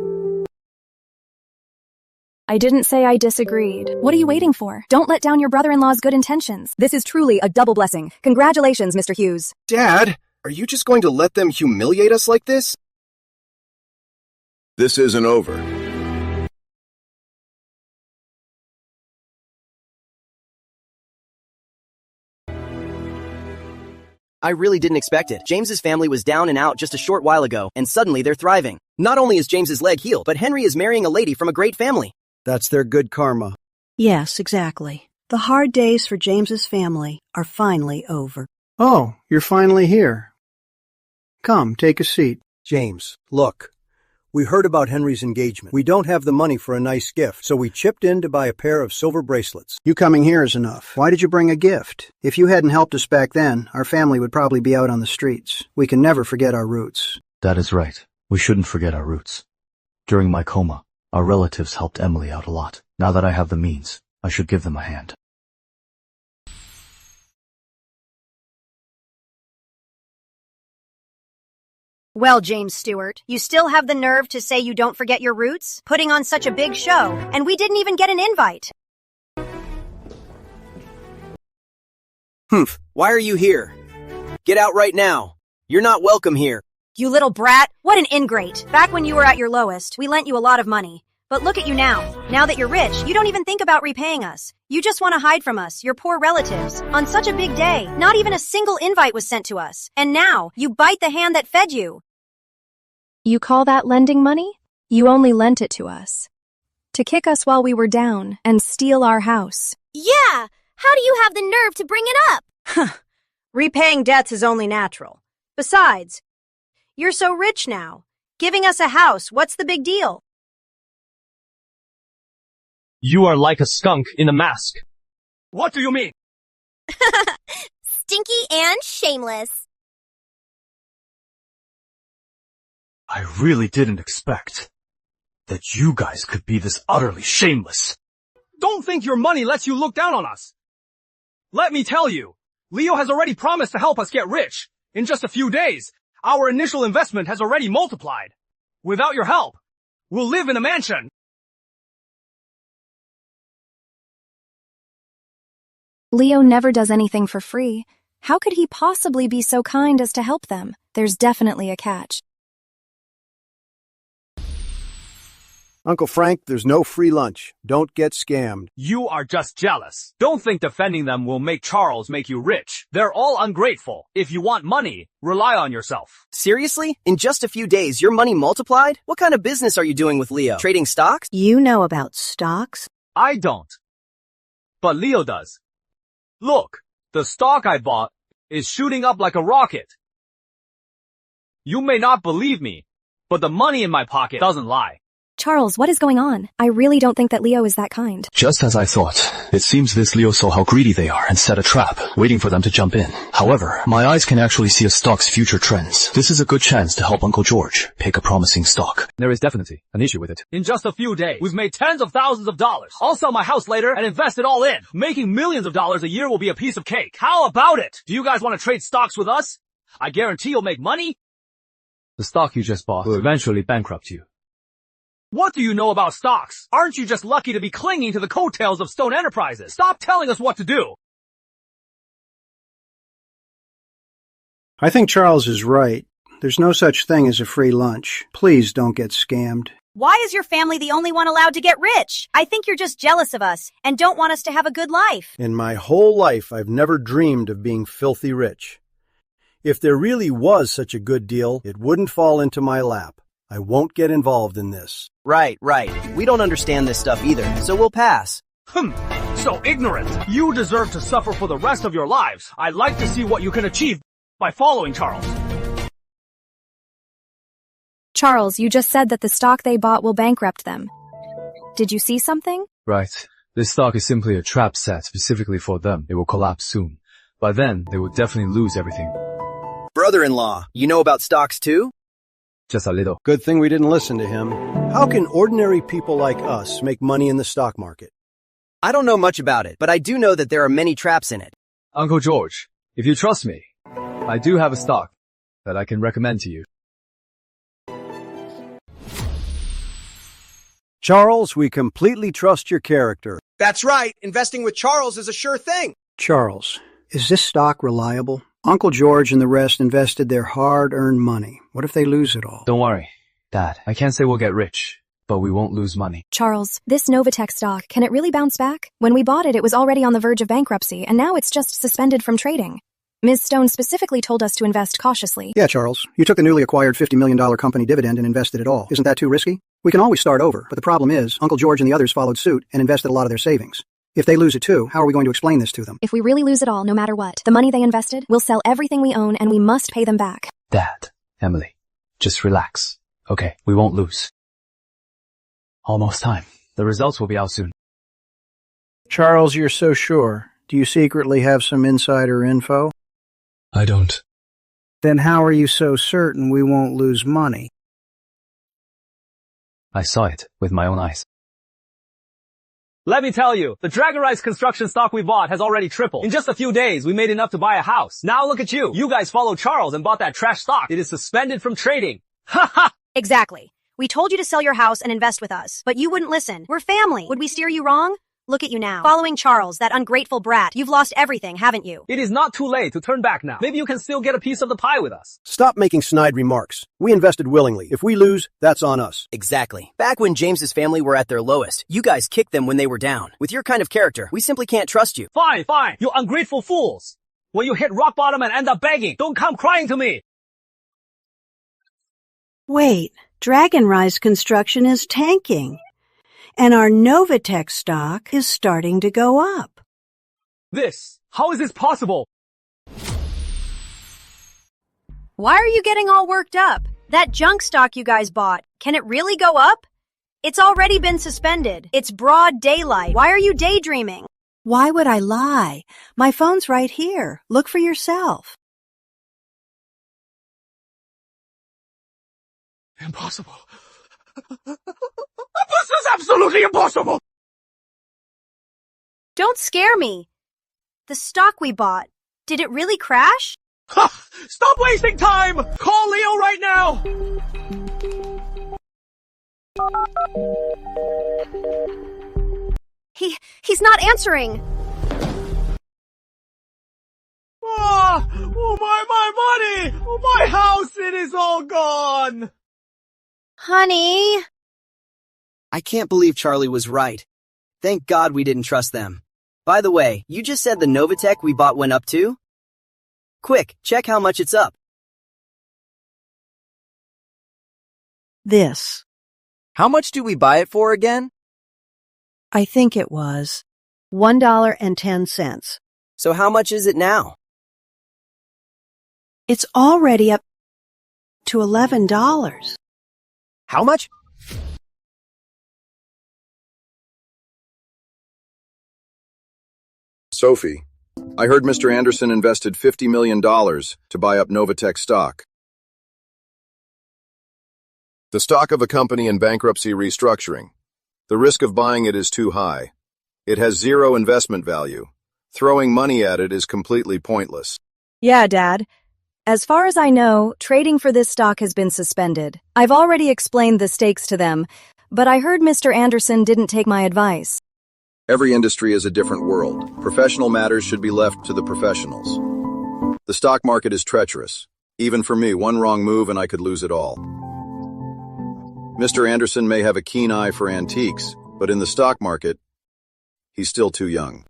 I didn't say I disagreed. What are you waiting for? Don't let down your brother-in-law's good intentions. This is truly a double blessing. Congratulations, Mr. Hughes. Dad, are you just going to let them humiliate us like this? This isn't over. I really didn't expect it. James's family was down and out just a short while ago, and suddenly they're thriving. Not only is James's leg healed, but Henry is marrying a lady from a great family. That's their good karma. Yes, exactly. The hard days for James's family are finally over. Oh, you're finally here. Come, take a seat. James, look. We heard about Henry's engagement. We don't have the money for a nice gift, so we chipped in to buy a pair of silver bracelets. You coming here is enough. Why did you bring a gift? If you hadn't helped us back then, our family would probably be out on the streets. We can never forget our roots. That is right. We shouldn't forget our roots. During my coma, our relatives helped Emily out a lot. Now that I have the means, I should give them a hand. Well, James Stewart, you still have the nerve to say you don't forget your roots? Putting on such a big show, and we didn't even get an invite. Humph, why are you here? Get out right now. You're not welcome here. You little brat, what an ingrate. Back when you were at your lowest, we lent you a lot of money. But look at you now. Now that you're rich, you don't even think about repaying us. You just want to hide from us, your poor relatives. On such a big day, not even a single invite was sent to us. And now, you bite the hand that fed you. You call that lending money? You only lent it to us. To kick us while we were down and steal our house. Yeah! How do you have the nerve to bring it up? Huh. Repaying debts is only natural. Besides, you're so rich now. Giving us a house, what's the big deal? You are like a skunk in a mask. What do you mean? Stinky and shameless. I really didn't expect that you guys could be this utterly shameless. Don't think your money lets you look down on us. Let me tell you, Leo has already promised to help us get rich. In just a few days, our initial investment has already multiplied. Without your help, we'll live in a mansion. Leo never does anything for free. How could he possibly be so kind as to help them? There's definitely a catch. Uncle Frank, there's no free lunch. Don't get scammed. You are just jealous. Don't think defending them will make Charles make you rich. They're all ungrateful. If you want money, rely on yourself. Seriously? In just a few days, your money multiplied? What kind of business are you doing with Leo? Trading stocks? You know about stocks? I don't. But Leo does. Look, the stock I bought is shooting up like a rocket. You may not believe me, but the money in my pocket doesn't lie. Charles, what is going on? I really don't think that Leo is that kind. Just as I thought. It seems this Leo saw how greedy they are and set a trap, waiting for them to jump in. However, my eyes can actually see a stock's future trends. This is a good chance to help Uncle George pick a promising stock. There is definitely an issue with it. In just a few days, we've made tens of thousands of dollars. I'll sell my house later and invest it all in. Making millions of dollars a year will be a piece of cake. How about it? Do you guys want to trade stocks with us? I guarantee you'll make money. The stock you just bought will eventually bankrupt you. What do you know about stocks? Aren't you just lucky to be clinging to the coattails of Stone Enterprises? Stop telling us what to do! I think Charles is right. There's no such thing as a free lunch. Please don't get scammed. Why is your family the only one allowed to get rich? I think you're just jealous of us and don't want us to have a good life. In my whole life, I've never dreamed of being filthy rich. If there really was such a good deal, it wouldn't fall into my lap. I won't get involved in this. Right. We don't understand this stuff either, so we'll pass. So ignorant. You deserve to suffer for the rest of your lives. I'd like to see what you can achieve by following Charles. Charles, you just said that the stock they bought will bankrupt them. Did you see something? Right. This stock is simply a trap set specifically for them. It will collapse soon. By then, they will definitely lose everything. Brother-in-law, you know about stocks too? Just a little. Good thing we didn't listen to him. How can ordinary people like us make money in the stock market? I don't know much about it, but I do know that there are many traps in it. Uncle George, if you trust me, I do have a stock that I can recommend to you. Charles, we completely trust your character. That's right. Investing with Charles is a sure thing. Charles, is this stock reliable? Uncle George and the rest invested their hard-earned money. What if they lose it all? Don't worry, Dad. I can't say we'll get rich, but we won't lose money. Charles, this Novatech stock, can it really bounce back? When we bought it, it was already on the verge of bankruptcy, and now it's just suspended from trading. Ms. Stone specifically told us to invest cautiously. Yeah, Charles. You took the newly acquired $50 million company dividend and invested it all. Isn't that too risky? We can always start over, but the problem is, Uncle George and the others followed suit and invested a lot of their savings. If they lose it too, how are we going to explain this to them? If we really lose it all, no matter what, the money they invested, we'll sell everything we own and we must pay them back. Dad, Emily, just relax. Okay, we won't lose. Almost time. The results will be out soon. Charles, you're so sure. Do you secretly have some insider info? I don't. Then how are you so certain we won't lose money? I saw it with my own eyes. Let me tell you, the Dragon Rice construction stock we bought has already tripled. In just a few days, we made enough to buy a house. Now look at you. You guys followed Charles and bought that trash stock. It is suspended from trading. Ha ha! Exactly. We told you to sell your house and invest with us, but you wouldn't listen. We're family. Would we steer you wrong? Look at you now. Following Charles, that ungrateful brat. You've lost everything, haven't you? It is not too late to turn back now. Maybe you can still get a piece of the pie with us. Stop making snide remarks. We invested willingly. If we lose, that's on us. Exactly. Back when James's family were at their lowest, you guys kicked them when they were down. With your kind of character, we simply can't trust you. Fine, fine. You ungrateful fools. When you hit rock bottom and end up begging, don't come crying to me. Wait, Dragon Rise construction is tanking. And our Novatech stock is starting to go up. How is this possible? Why are you getting all worked up? That junk stock you guys bought, can it really go up? It's already been suspended. It's broad daylight. Why are you daydreaming? Why would I lie? My phone's right here. Look for yourself. Impossible. This is absolutely impossible! Don't scare me. The stock we bought, did it really crash? Stop wasting time! Call Leo right now! He's not answering. Oh, my money! Oh, my house, it is all gone! Honey. I can't believe Charlie was right. Thank God we didn't trust them. By the way, you just said the Novatech we bought went up too? Quick, check how much it's up. This. How much do we buy it for again? I think it was $1.10. So how much is it now? It's already up to $11. How much? Sophie, I heard Mr. Anderson invested $50 million to buy up Novatech stock. The stock of a company in bankruptcy restructuring. The risk of buying it is too high. It has zero investment value. Throwing money at it is completely pointless. Yeah, Dad. As far as I know, trading for this stock has been suspended. I've already explained the stakes to them, but I heard Mr. Anderson didn't take my advice. Every industry is a different world. Professional matters should be left to the professionals. The stock market is treacherous. Even for me, one wrong move and I could lose it all. Mr. Anderson may have a keen eye for antiques, but in the stock market, he's still too young.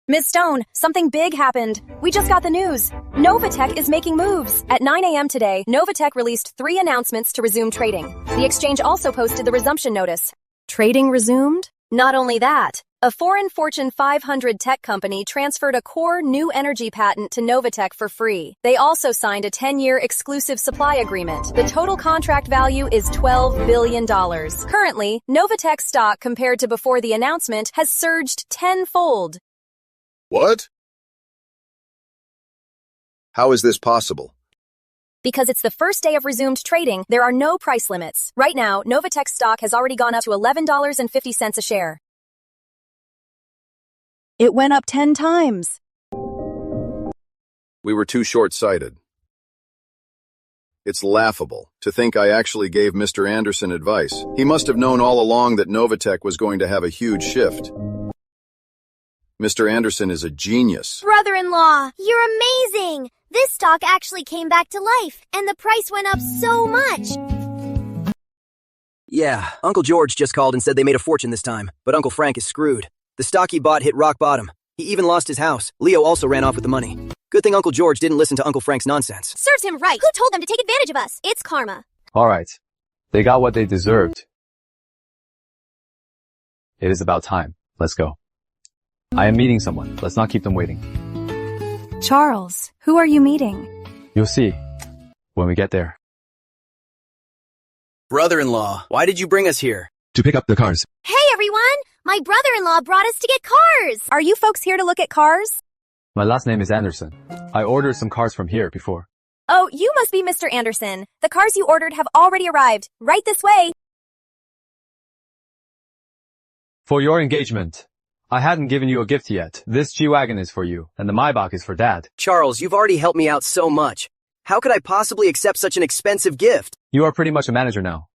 Ms. Stone, something big happened. We just got the news. Novatech is making moves. At 9 a.m. today, Novatech released 3 announcements to resume trading. The exchange also posted the resumption notice. Trading resumed? Not only that, a foreign Fortune 500 tech company transferred a core new energy patent to Novatech for free. They also signed a 10-year exclusive supply agreement. The total contract value is $12 billion. Currently, Novatech stock compared to before the announcement has surged tenfold. What? How is this possible? Because it's the first day of resumed trading, there are no price limits. Right now, Novatech stock has already gone up to $11.50 a share. It went up 10 times. We were too short-sighted. It's laughable to think I actually gave Mr. Anderson advice. He must have known all along that Novatech was going to have a huge shift. Mr. Anderson is a genius. Brother-in-law, you're amazing! This stock actually came back to life, and the price went up so much. Yeah, Uncle George just called and said they made a fortune this time, but Uncle Frank is screwed. The stock he bought hit rock bottom. He even lost his house. Leo also ran off with the money. Good thing Uncle George didn't listen to Uncle Frank's nonsense. Serves him right. Who told them to take advantage of us? It's karma. Alright. They got what they deserved. It is about time. Let's go. I am meeting someone. Let's not keep them waiting. Charles, who are you meeting? You'll see when we get there. Brother-in-law, why did you bring us here? To pick up the cars. Hey everyone! My brother-in-law brought us to get cars! Are you folks here to look at cars? My last name is Anderson. I ordered some cars from here before. Oh, you must be Mr. Anderson. The cars you ordered have already arrived. Right this way. For your engagement, I hadn't given you a gift yet. This G-Wagon is for you, and the Maybach is for Dad. Charles, you've already helped me out so much. How could I possibly accept such an expensive gift? You are pretty much a manager now.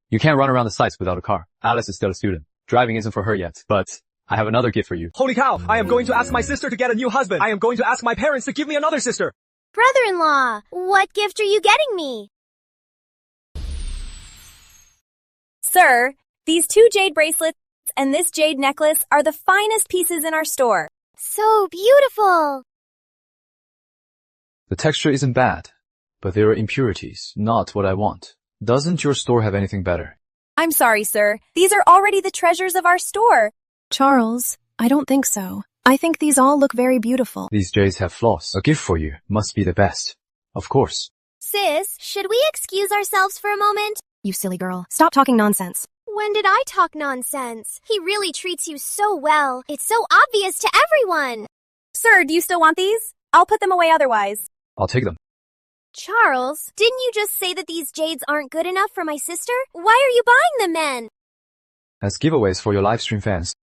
You can't run around the sites without a car. Alice is still a student. Driving isn't for her yet, but I have another gift for you. Holy cow! I am going to ask my sister to get a new husband. I am going to ask my parents to give me another sister. Brother-in-law, what gift are you getting me? Sir, these 2 jade bracelets and this jade necklace are the finest pieces in our store. So beautiful. The texture isn't bad, but there are impurities, not what I want. Doesn't your store have anything better? I'm sorry, sir. These are already the treasures of our store. Charles, I don't think so. I think these all look very beautiful. These jades have flaws. A gift for you must be the best. Of course. Sis, should we excuse ourselves for a moment? You silly girl. Stop talking nonsense. When did I talk nonsense? He really treats you so well. It's so obvious to everyone. Sir, do you still want these? I'll put them away otherwise. I'll take them. Charles, didn't you just say that these jades aren't good enough for my sister? Why are you buying them then? As giveaways for your live stream fans.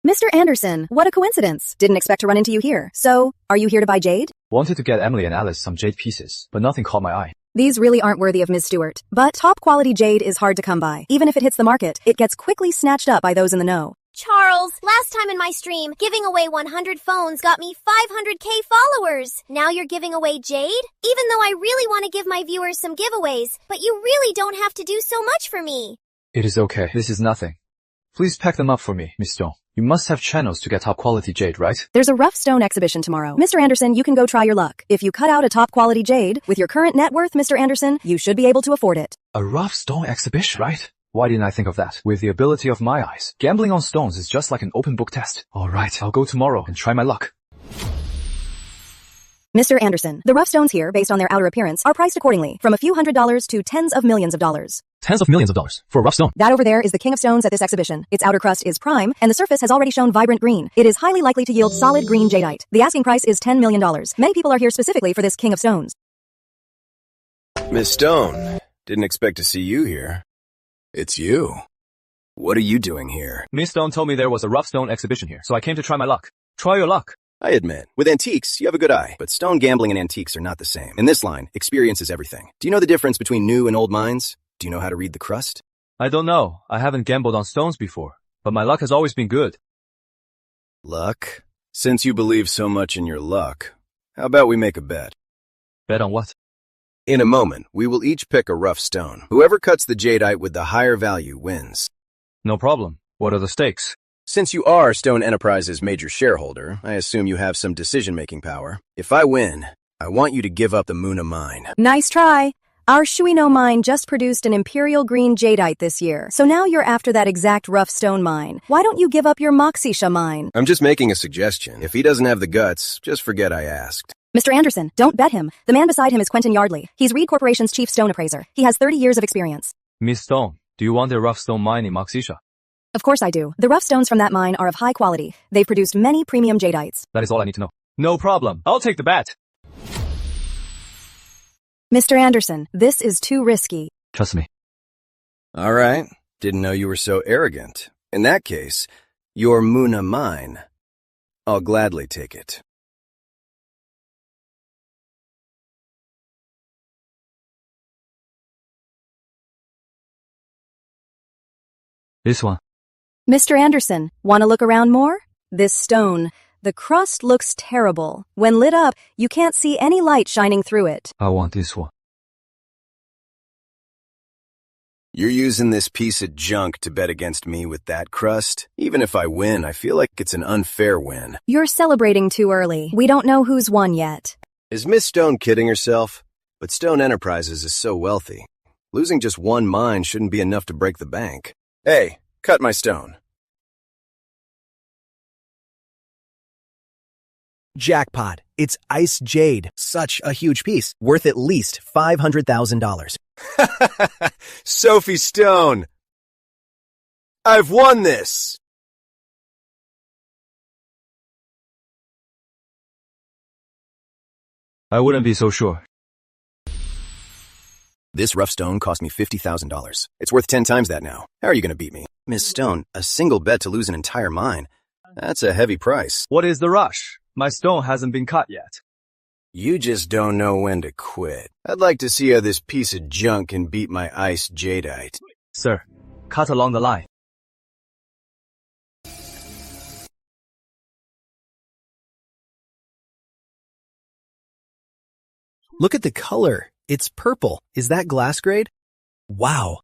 Mr. Anderson, what a coincidence. Didn't expect to run into you here. So, are you here to buy jade? Wanted to get Emily and Alice some jade pieces, but nothing caught my eye. These really aren't worthy of Ms. Stewart. But top quality jade is hard to come by. Even if it hits the market, it gets quickly snatched up by those in the know. Charles, last time in my stream, giving away 100 phones got me 500k followers. Now you're giving away jade? Even though I really want to give my viewers some giveaways, but you really don't have to do so much for me. It is okay. This is nothing. Please pack them up for me, Miss Stone. You must have channels to get top quality jade, right? There's a rough stone exhibition tomorrow. Mr. Anderson, you can go try your luck. If you cut out a top quality jade, with your current net worth, Mr. Anderson, you should be able to afford it. A rough stone exhibition, right? Why didn't I think of that? With the ability of my eyes, gambling on stones is just like an open book test. Alright, I'll go tomorrow and try my luck. Mr. Anderson, the rough stones here, based on their outer appearance, are priced accordingly, from a few $100s to tens of millions of dollars. Tens of millions of dollars for a rough stone. That over there is the king of stones at this exhibition. Its outer crust is prime, and the surface has already shown vibrant green. It is highly likely to yield solid green jadeite. The asking price is $10 million. Many people are here specifically for this king of stones. Miss Stone, didn't expect to see you here. It's you. What are you doing here? Miss Stone told me there was a rough stone exhibition here, so I came to try my luck. Try your luck. I admit, with antiques, you have a good eye, but stone gambling and antiques are not the same. In this line, experience is everything. Do you know the difference between new and old mines? Do you know how to read the crust? I don't know. I haven't gambled on stones before, but my luck has always been good. Luck? Since you believe so much in your luck, how about we make a bet? Bet on what? In a moment, we will each pick a rough stone. Whoever cuts the jadeite with the higher value wins. No problem. What are the stakes? Since you are Stone Enterprises' major shareholder, I assume you have some decision-making power. If I win, I want you to give up the Muna mine. Nice try. Our Shuino mine just produced an imperial green jadeite this year, so now you're after that exact rough stone mine. Why don't you give up your Moxisha mine? I'm just making a suggestion. If he doesn't have the guts, just forget I asked. Mr. Anderson, don't bet him. The man beside him is Quentin Yardley. He's Reed Corporation's chief stone appraiser. He has 30 years of experience. Miss Stone, do you want a rough stone mine in Moxisha? Of course I do. The rough stones from that mine are of high quality. They've produced many premium jadeites. That is all I need to know. No problem. I'll take the bet. Mr. Anderson, this is too risky. Trust me. All right. Didn't know you were so arrogant. In that case, your Muna mine. I'll gladly take it. This one. Mr. Anderson, want to look around more? This stone. The crust looks terrible. When lit up, you can't see any light shining through it. I want this one. You're using this piece of junk to bet against me with that crust? Even if I win, I feel like it's an unfair win. You're celebrating too early. We don't know who's won yet. Is Miss Stone kidding herself? But Stone Enterprises is so wealthy. Losing just one mine shouldn't be enough to break the bank. Hey, cut my stone. Jackpot. It's ice jade. Such a huge piece. Worth at least $500,000. Sophie Stone! I've won this! I wouldn't be so sure. This rough stone cost me $50,000. It's worth 10 times that now. How are you going to beat me? Miss Stone, a single bet to lose an entire mine. That's a heavy price. What is the rush? My stone hasn't been cut yet. You just don't know when to quit. I'd like to see how this piece of junk can beat my ice jadeite. Sir, cut along the line. Look at the color. It's purple. Is that glass grade? Wow.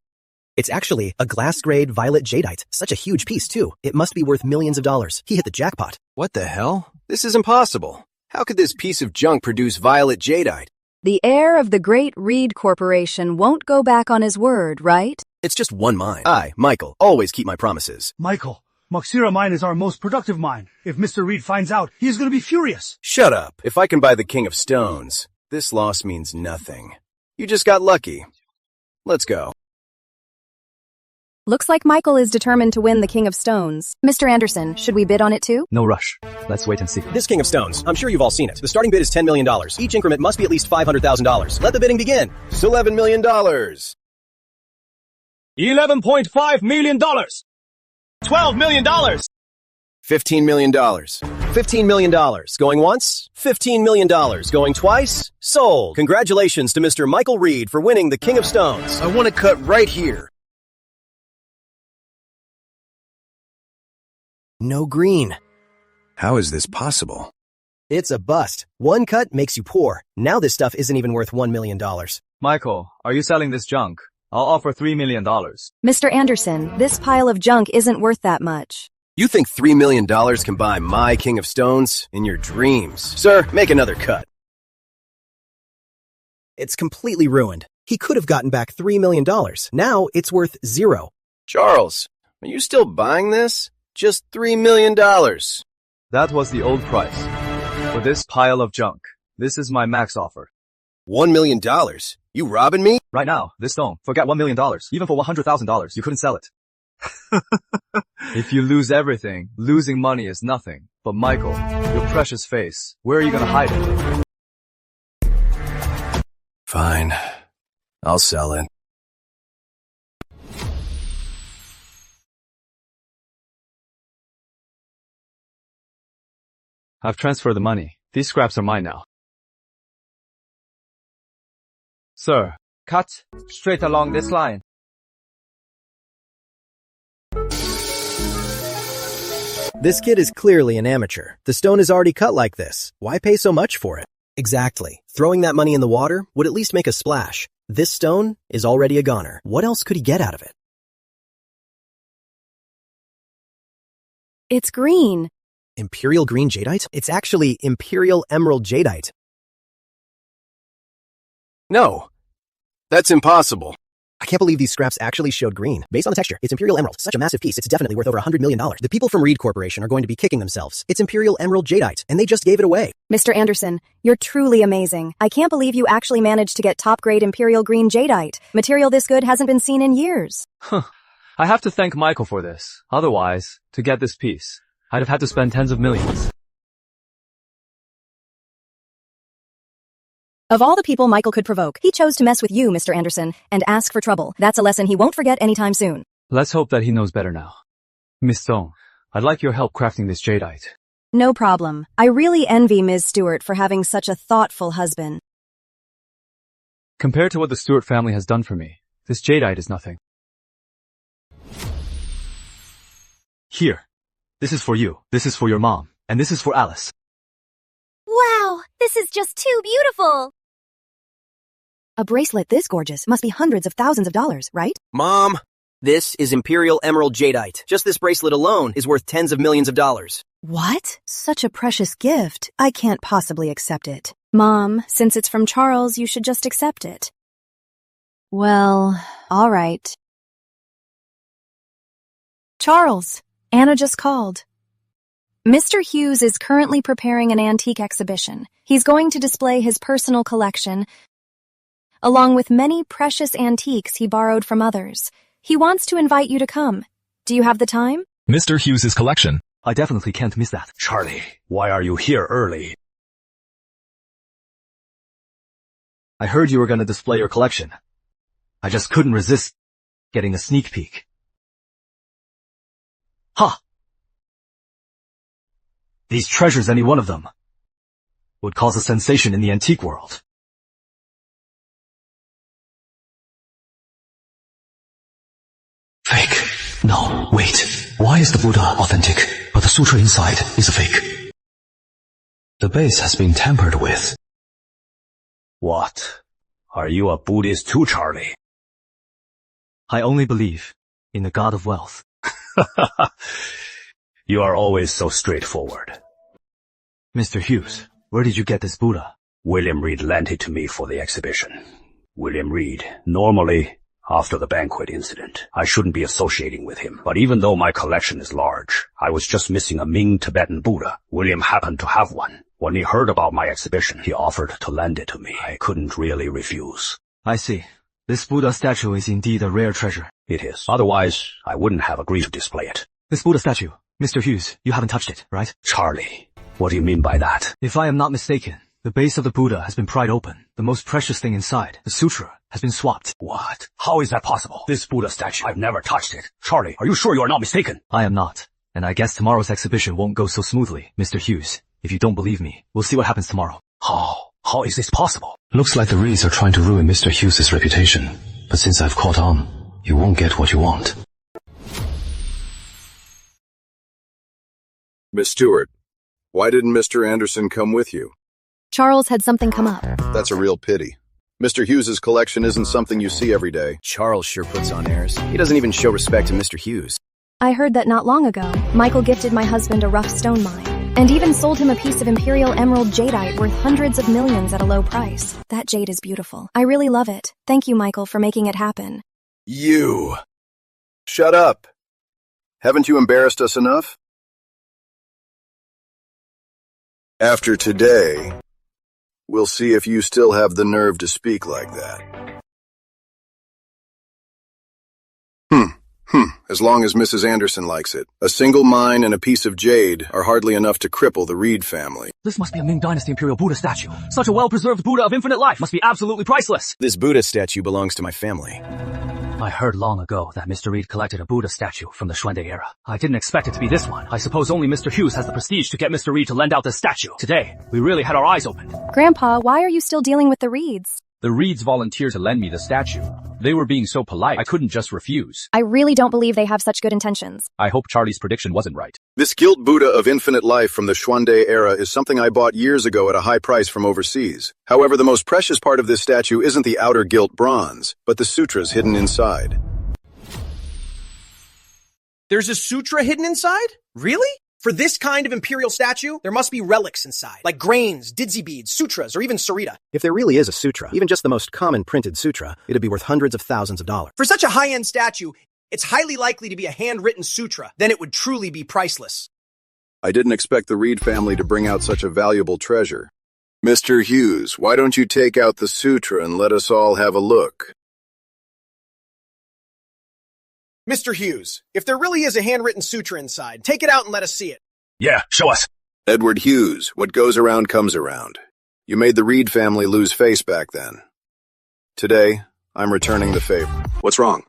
It's actually a glass grade violet jadeite. Such a huge piece, too. It must be worth millions of dollars. He hit the jackpot. What the hell? This is impossible. How could this piece of junk produce violet jadeite? The heir of the great Reed Corporation won't go back on his word, right? It's just one mine. I, Michael, always keep my promises. Michael, Moxira mine is our most productive mine. If Mr. Reed finds out, he's going to be furious. Shut up. If I can buy the King of Stones, this loss means nothing. You just got lucky. Let's go. Looks like Michael is determined to win the King of Stones. Mr. Anderson, should we bid on it too? No rush. Let's wait and see. This King of Stones, I'm sure you've all seen it. The starting bid is $10 million. Each increment must be at least $500,000. Let the bidding begin. It's $11 million. $11.5 million. $12 million. $15 million. $15 million. Going once? $15 million. Going twice? Sold. Congratulations to Mr. Michael Reed for winning the King of Stones. I want to cut right here. No green. How is this possible? It's a bust. One cut makes you poor. Now this stuff isn't even worth $1 million. Michael, are you selling this junk? I'll offer $3 million. Mr. Anderson, this pile of junk isn't worth that much. You think $3 million can buy my King of Stones? In your dreams. Sir, make another cut. It's completely ruined. He could have gotten back $3 million. Now it's worth $0. Charles, are you still buying this? Just $3 million. That was the old price. For this pile of junk, this is my max offer. $1 million? You robbing me? Right now, this stone, forget $1 million. Even for $100,000, you couldn't sell it. If you lose everything, losing money is nothing. But Michael, your precious face, where are you gonna hide it? Fine. I'll sell it. I've transferred the money. These scraps are mine now. Sir, cut straight along this line. This kid is clearly an amateur. The stone is already cut like this. Why pay so much for it? Exactly. Throwing that money in the water would at least make a splash. This stone is already a goner. What else could he get out of it? It's green. Imperial green jadeite? It's actually Imperial emerald jadeite. No. That's impossible. I can't believe these scraps actually showed green. Based on the texture, it's Imperial emerald. Such a massive piece, it's definitely worth over $100 million. The people from Reed Corporation are going to be kicking themselves. It's Imperial emerald jadeite, and they just gave it away. Mr. Anderson, you're truly amazing. I can't believe you actually managed to get top-grade Imperial green jadeite. Material this good hasn't been seen in years. I have to thank Michael for this. Otherwise, to get this piece, I'd have had to spend tens of millions. Of all the people Michael could provoke, he chose to mess with you, Mr. Anderson, and ask for trouble. That's a lesson he won't forget anytime soon. Let's hope that he knows better now. Miss Stone, I'd like your help crafting this jadeite. No problem. I really envy Ms. Stewart for having such a thoughtful husband. Compared to what the Stewart family has done for me, this jadeite is nothing. Here. This is for you, this is for your mom, and this is for Alice. Wow, this is just too beautiful. A bracelet this gorgeous must be hundreds of thousands of dollars, right? Mom, this is Imperial emerald jadeite. Just this bracelet alone is worth tens of millions of dollars. What? Such a precious gift. I can't possibly accept it. Mom, since it's from Charles, you should just accept it. Well, all right. Charles, Anna just called. Mr. Hughes is currently preparing an antique exhibition. He's going to display his personal collection, along with many precious antiques he borrowed from others. He wants to invite you to come. Do you have the time? Mr. Hughes' collection. I definitely can't miss that. Charlie, why are you here early? I heard you were going to display your collection. I just couldn't resist getting a sneak peek. Ha! These treasures, any one of them, would cause a sensation in the antique world. Fake. No, wait. Why is the Buddha authentic, but the sutra inside is a fake? The base has been tampered with. What? Are you a Buddhist too, Charlie? I only believe in the God of wealth. You are always so straightforward. Mr. Hughes, where did you get this Buddha? William Reed lent it to me for the exhibition. William Reed, normally, after the banquet incident, I shouldn't be associating with him. But even though my collection is large, I was just missing a Ming Tibetan Buddha. William happened to have one. When he heard about my exhibition, he offered to lend it to me. I couldn't really refuse. I see. This Buddha statue is indeed a rare treasure. It is. Otherwise, I wouldn't have agreed to display it. This Buddha statue, Mr. Hughes, you haven't touched it, right? Charlie, what do you mean by that? If I am not mistaken, the base of the Buddha has been pried open. The most precious thing inside, the sutra, has been swapped. What? How is that possible? This Buddha statue, I've never touched it. Charlie, are you sure you are not mistaken? I am not. And I guess tomorrow's exhibition won't go so smoothly, Mr. Hughes. If you don't believe me, we'll see what happens tomorrow. How is this possible? Looks like the Reeds are trying to ruin Mr. Hughes' reputation. But since I've caught on, you won't get what you want. Miss Stewart, why didn't Mr. Anderson come with you? Charles had something come up. That's a real pity. Mr. Hughes's collection isn't something you see every day. Charles sure puts on airs. He doesn't even show respect to Mr. Hughes. I heard that not long ago, Michael gifted my husband a rough stone mine, and even sold him a piece of imperial emerald jadeite worth hundreds of millions at a low price. That jade is beautiful. I really love it. Thank you, Michael, for making it happen. You! Shut up! Haven't you embarrassed us enough? After today, we'll see if you still have the nerve to speak like that. As long as Mrs. Anderson likes it. A single mine and a piece of jade are hardly enough to cripple the Reed family. This must be a Ming Dynasty Imperial Buddha statue. Such a well-preserved Buddha of infinite life must be absolutely priceless. This Buddha statue belongs to my family. I heard long ago that Mr. Reed collected a Buddha statue from the Xuande era. I didn't expect it to be this one. I suppose only Mr. Hughes has the prestige to get Mr. Reed to lend out this statue. Today, we really had our eyes opened. Grandpa, why are you still dealing with the Reeds? The Reeds volunteered to lend me the statue. They were being so polite, I couldn't just refuse. I really don't believe they have such good intentions. I hope Charlie's prediction wasn't right. This gilt Buddha of infinite life from the Xuande era is something I bought years ago at a high price from overseas. However, the most precious part of this statue isn't the outer gilt bronze, but the sutras hidden inside. There's a sutra hidden inside? Really? For this kind of imperial statue, there must be relics inside, like grains, didzi beads, sutras, or even sarita. If there really is a sutra, even just the most common printed sutra, it'd be worth hundreds of thousands of dollars. For such a high-end statue, it's highly likely to be a handwritten sutra. Then it would truly be priceless. I didn't expect the Reed family to bring out such a valuable treasure. Mr. Hughes, why don't you take out the sutra and let us all have a look? Mr. Hughes, if there really is a handwritten sutra inside, take it out and let us see it. Yeah, show us. Edward Hughes, what goes around comes around. You made the Reed family lose face back then. Today, I'm returning the favor. What's wrong?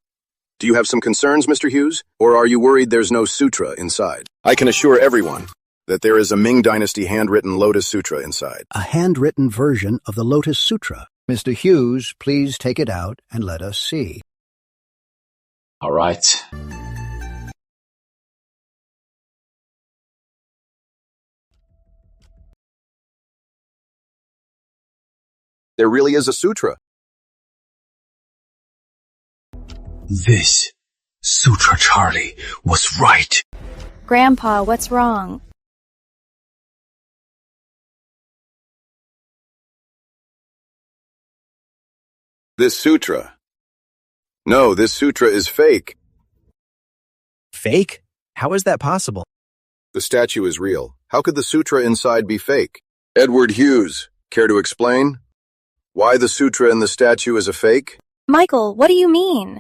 Do you have some concerns, Mr. Hughes? Or are you worried there's no sutra inside? I can assure everyone that there is a Ming Dynasty handwritten Lotus Sutra inside. A handwritten version of the Lotus Sutra. Mr. Hughes, please take it out and let us see. All right. There really is a sutra. This sutra, Charlie, was right. Grandpa, what's wrong? This sutra. No, this sutra is fake. Fake? How is that possible? The statue is real. How could the sutra inside be fake? Edward Hughes, care to explain? Why the sutra in the statue is a fake? Michael, what do you mean?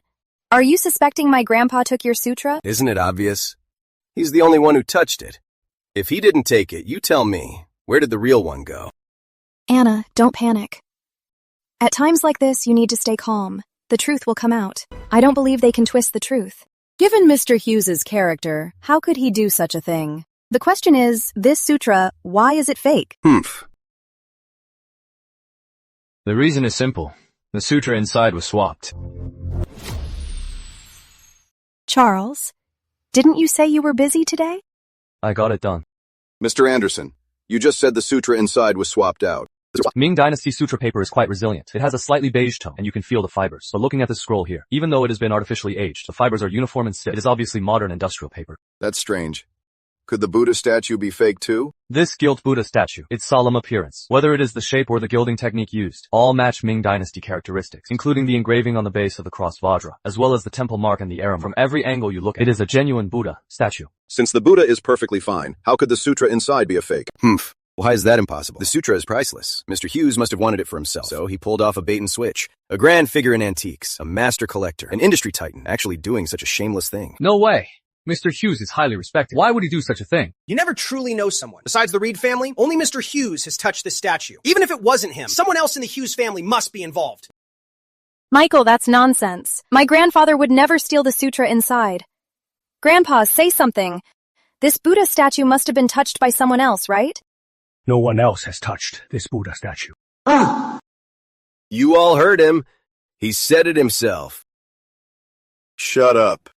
Are you suspecting my grandpa took your sutra? Isn't it obvious? He's the only one who touched it. If he didn't take it, you tell me. Where did the real one go? Anna, don't panic. At times like this, you need to stay calm. The truth will come out. I don't believe they can twist the truth. Given Mr. Hughes's character, how could he do such a thing? The question is, this sutra, why is it fake? The reason is simple. The sutra inside was swapped. Charles, didn't you say you were busy today? I got it done. Mr. Anderson, you just said the sutra inside was swapped out. Ming Dynasty sutra paper is quite resilient. It has a slightly beige tone, and you can feel the fibers. But looking at this scroll here, even though it has been artificially aged, the fibers are uniform and stiff. It is obviously modern industrial paper. That's strange. Could the Buddha statue be fake too? This gilt Buddha statue, its solemn appearance, whether it is the shape or the gilding technique used, all match Ming Dynasty characteristics, including the engraving on the base of the cross Vajra, as well as the temple mark and the arrow. From every angle you look at, it is a genuine Buddha statue. Since the Buddha is perfectly fine, how could the sutra inside be a fake? Humph. Why is that impossible? The sutra is priceless. Mr. Hughes must have wanted it for himself, so he pulled off a bait and switch. A grand figure in antiques, a master collector, an industry titan, actually doing such a shameless thing. No way. Mr. Hughes is highly respected. Why would he do such a thing? You never truly know someone. Besides the Reed family, only Mr. Hughes has touched this statue. Even if it wasn't him, someone else in the Hughes family must be involved. Michael, that's nonsense. My grandfather would never steal the sutra inside. Grandpa, say something. This Buddha statue must have been touched by someone else, right? No one else has touched this Buddha statue. You all heard him. He said it himself. Shut up.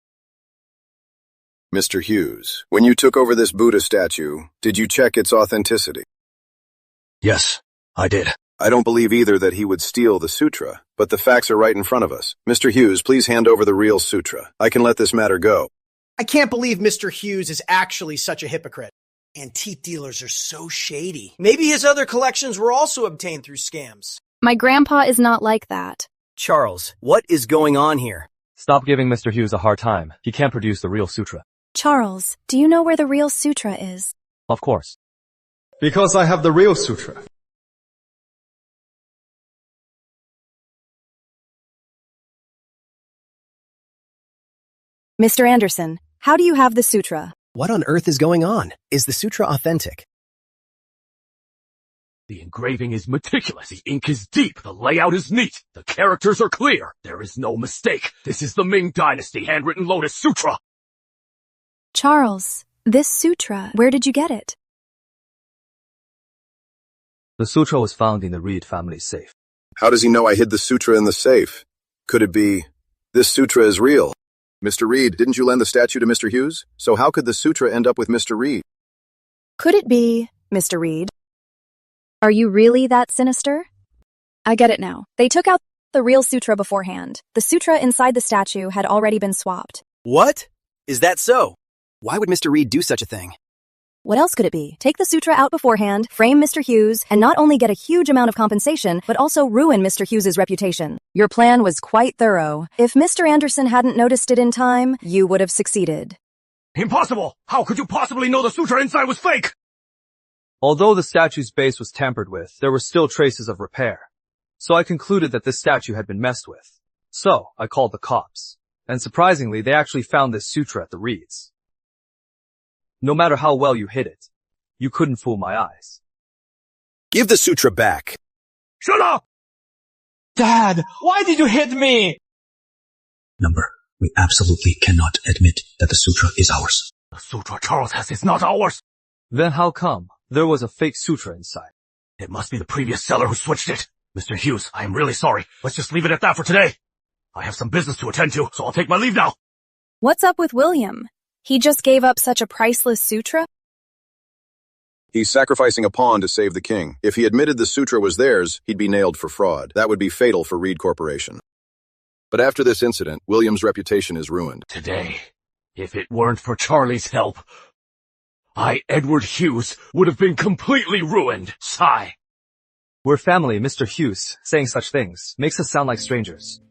Mr. Hughes, when you took over this Buddha statue, did you check its authenticity? Yes, I did. I don't believe either that he would steal the sutra, but the facts are right in front of us. Mr. Hughes, please hand over the real sutra. I can let this matter go. I can't believe Mr. Hughes is actually such a hypocrite. Antique dealers are so shady. Maybe his other collections were also obtained through scams. My grandpa is not like that. Charles, what is going on here? Stop giving Mr. Hughes a hard time. He can't produce the real sutra. Charles, do you know where the real sutra is? Of course. Because I have the real sutra. Mr. Anderson, how do you have the sutra? What on earth is going on? Is the sutra authentic? The engraving is meticulous. The ink is deep. The layout is neat. The characters are clear. There is no mistake. This is the Ming Dynasty handwritten Lotus Sutra. Charles, this sutra, where did you get it? The sutra was found in the Reed family's safe. How does he know I hid the sutra in the safe? Could it be, this sutra is real? Mr. Reed, didn't you lend the statue to Mr. Hughes? So how could the sutra end up with Mr. Reed? Could it be, Mr. Reed? Are you really that sinister? I get it now. They took out the real sutra beforehand. The sutra inside the statue had already been swapped. What? Is that so? Why would Mr. Reed do such a thing? What else could it be? Take the sutra out beforehand, frame Mr. Hughes, and not only get a huge amount of compensation, but also ruin Mr. Hughes's reputation. Your plan was quite thorough. If Mr. Anderson hadn't noticed it in time, you would have succeeded. Impossible! How could you possibly know the sutra inside was fake? Although the statue's base was tampered with, there were still traces of repair. So I concluded that this statue had been messed with. So I called the cops. And surprisingly, they actually found this sutra at the Reeds. No matter how well you hid it, you couldn't fool my eyes. Give the sutra back. Shut up! Dad, why did you hit me? Number, we absolutely cannot admit that the sutra is ours. The sutra Charles has is not ours. Then how come there was a fake sutra inside? It must be the previous seller who switched it. Mr. Hughes, I am really sorry. Let's just leave it at that for today. I have some business to attend to, so I'll take my leave now. What's up with William? He just gave up such a priceless sutra? He's sacrificing a pawn to save the king. If he admitted the sutra was theirs, he'd be nailed for fraud. That would be fatal for Reed Corporation. But after this incident, William's reputation is ruined. Today, if it weren't for Charlie's help, I, Edward Hughes, would have been completely ruined. Sigh. We're family, Mr. Hughes. Saying such things makes us sound like strangers.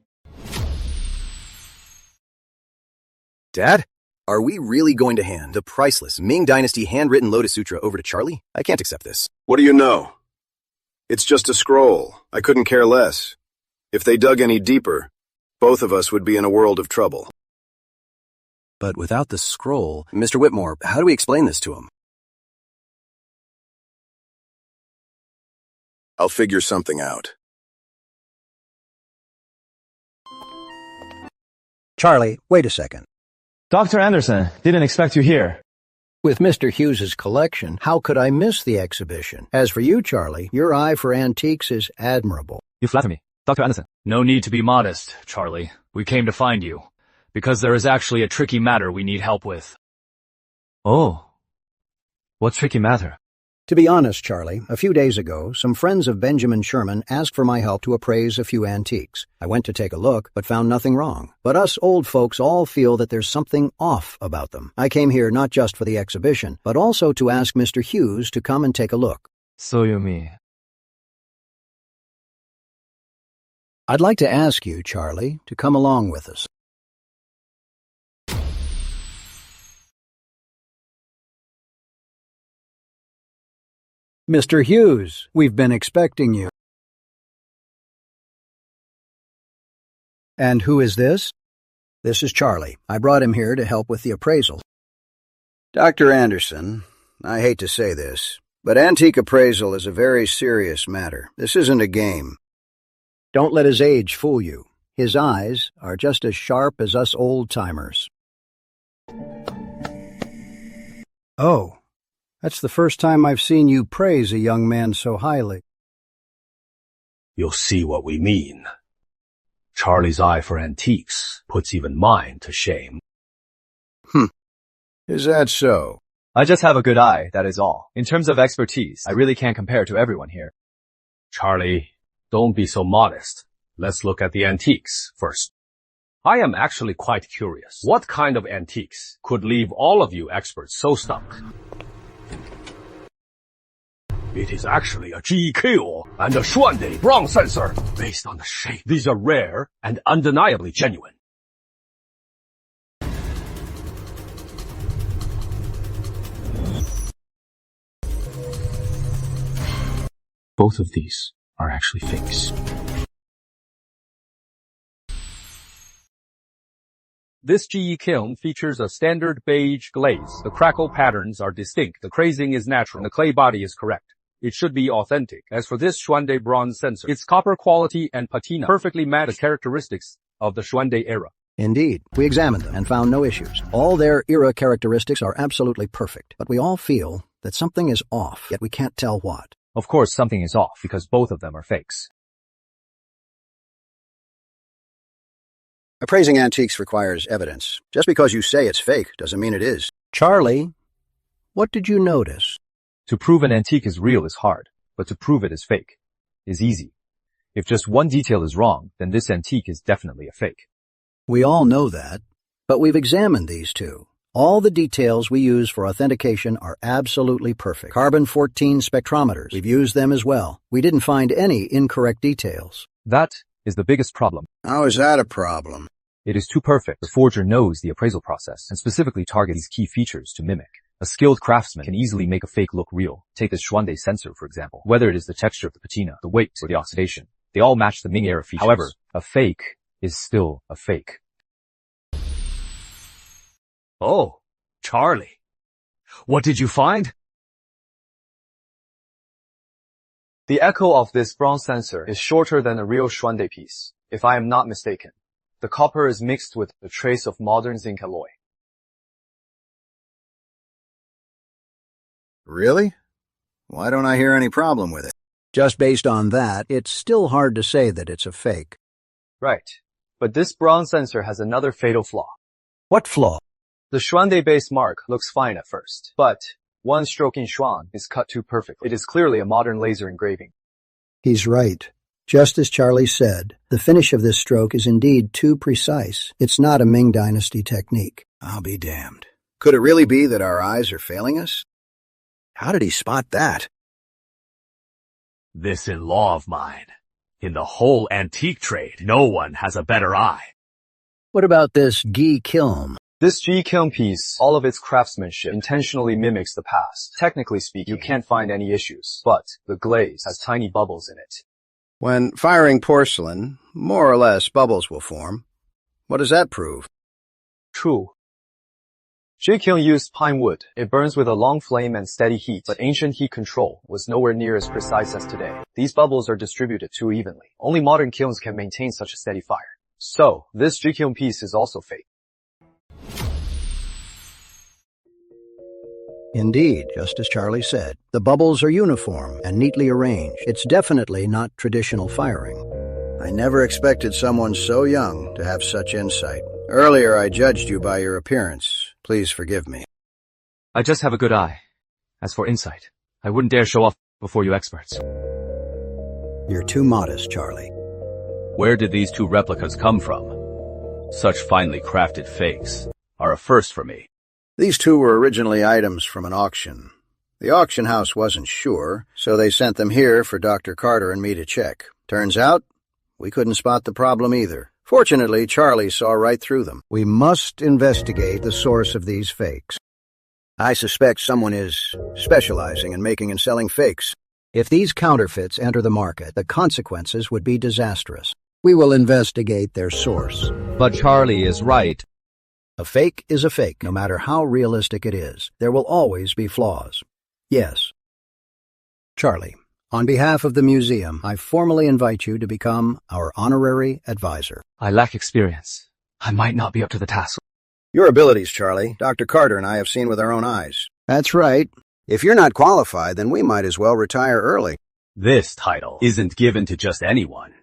Dad? Are we really going to hand the priceless Ming Dynasty handwritten Lotus Sutra over to Charlie? I can't accept this. What do you know? It's just a scroll. I couldn't care less. If they dug any deeper, both of us would be in a world of trouble. But without the scroll, Mr. Whitmore, how do we explain this to him? I'll figure something out. Charlie, wait a second. Dr. Anderson, didn't expect you here. With Mr. Hughes's collection, how could I miss the exhibition? As for you, Charlie, your eye for antiques is admirable. You flatter me, Dr. Anderson. No need to be modest, Charlie. We came to find you, because there is actually a tricky matter we need help with. Oh. What tricky matter? To be honest, Charlie, a few days ago, some friends of Benjamin Sherman asked for my help to appraise a few antiques. I went to take a look, but found nothing wrong. But us old folks all feel that there's something off about them. I came here not just for the exhibition, but also to ask Mr. Hughes to come and take a look. So you mean? I'd like to ask you, Charlie, to come along with us. Mr. Hughes, we've been expecting you. And who is this? This is Charlie. I brought him here to help with the appraisal. Dr. Anderson, I hate to say this, but antique appraisal is a very serious matter. This isn't a game. Don't let his age fool you. His eyes are just as sharp as us old-timers. Oh, that's the first time I've seen you praise a young man so highly. You'll see what we mean. Charlie's eye for antiques puts even mine to shame. Is that so? I just have a good eye, that is all. In terms of expertise, I really can't compare to everyone here. Charlie, don't be so modest. Let's look at the antiques first. I am actually quite curious. What kind of antiques could leave all of you experts so stuck? It is actually a GQ and a Xuande bronze sensor based on the shape. These are rare and undeniably genuine. Both of these are actually fakes. This GE kiln features a standard beige glaze. The crackle patterns are distinct. The crazing is natural. And the clay body is correct. It should be authentic. As for this Xuande bronze sensor, its copper quality and patina perfectly match the characteristics of the Xuande era. Indeed, we examined them and found no issues. All their era characteristics are absolutely perfect, but we all feel that something is off, yet we can't tell what. Of course, something is off because both of them are fakes. Appraising antiques requires evidence. Just because you say it's fake doesn't mean it is. Charlie, what did you notice? To prove an antique is real is hard, but to prove it is fake is easy. If just one detail is wrong, then this antique is definitely a fake. We all know that, but we've examined these two. All the details we use for authentication are absolutely perfect. Carbon-14 spectrometers, we've used them as well. We didn't find any incorrect details. That is the biggest problem. How is that a problem? It is too perfect. The forger knows the appraisal process and specifically targets these key features to mimic. A skilled craftsman can easily make a fake look real. Take this Xuande sensor, for example. Whether it is the texture of the patina, the weight, or the oxidation, they all match the Ming era features. However, a fake is still a fake. Oh, Charlie. What did you find? The echo of this bronze sensor is shorter than a real Xuande piece, if I am not mistaken. The copper is mixed with a trace of modern zinc alloy. Really? Why don't I hear any problem with it? Just based on that, it's still hard to say that it's a fake. Right. But this bronze sensor has another fatal flaw. What flaw? The Xuande base mark looks fine at first, but one stroke in Xuan is cut too perfectly. It is clearly a modern laser engraving. He's right. Just as Charlie said, the finish of this stroke is indeed too precise. It's not a Ming Dynasty technique. I'll be damned. Could it really be that our eyes are failing us? How did he spot that? This in-law of mine. In the whole antique trade, no one has a better eye. What about this Gi kiln? This G kiln piece, all of its craftsmanship intentionally mimics the past. Technically speaking, you can't find any issues, but the glaze has tiny bubbles in it. When firing porcelain, more or less bubbles will form. What does that prove? True. G kiln used pine wood. It burns with a long flame and steady heat, but ancient heat control was nowhere near as precise as today. These bubbles are distributed too evenly. Only modern kilns can maintain such a steady fire. So, this G kiln piece is also fake. Indeed, just as Charlie said, the bubbles are uniform and neatly arranged. It's definitely not traditional firing. I never expected someone so young to have such insight. Earlier I judged you by your appearance. Please forgive me. I just have a good eye. As for insight, I wouldn't dare show off before you experts. You're too modest, Charlie. Where did these two replicas come from? Such finely crafted fakes are a first for me. These two were originally items from an auction. The auction house wasn't sure, so they sent them here for Dr. Carter and me to check. Turns out, we couldn't spot the problem either. Fortunately, Charlie saw right through them. We must investigate the source of these fakes. I suspect someone is specializing in making and selling fakes. If these counterfeits enter the market, the consequences would be disastrous. We will investigate their source. But Charlie is right. A fake is a fake, no matter how realistic it is. There will always be flaws. Yes. Charlie, on behalf of the museum, I formally invite you to become our honorary advisor. I lack experience. I might not be up to the task. Your abilities, Charlie, Dr. Carter and I have seen with our own eyes. That's right. If you're not qualified, then we might as well retire early. This title isn't given to just anyone.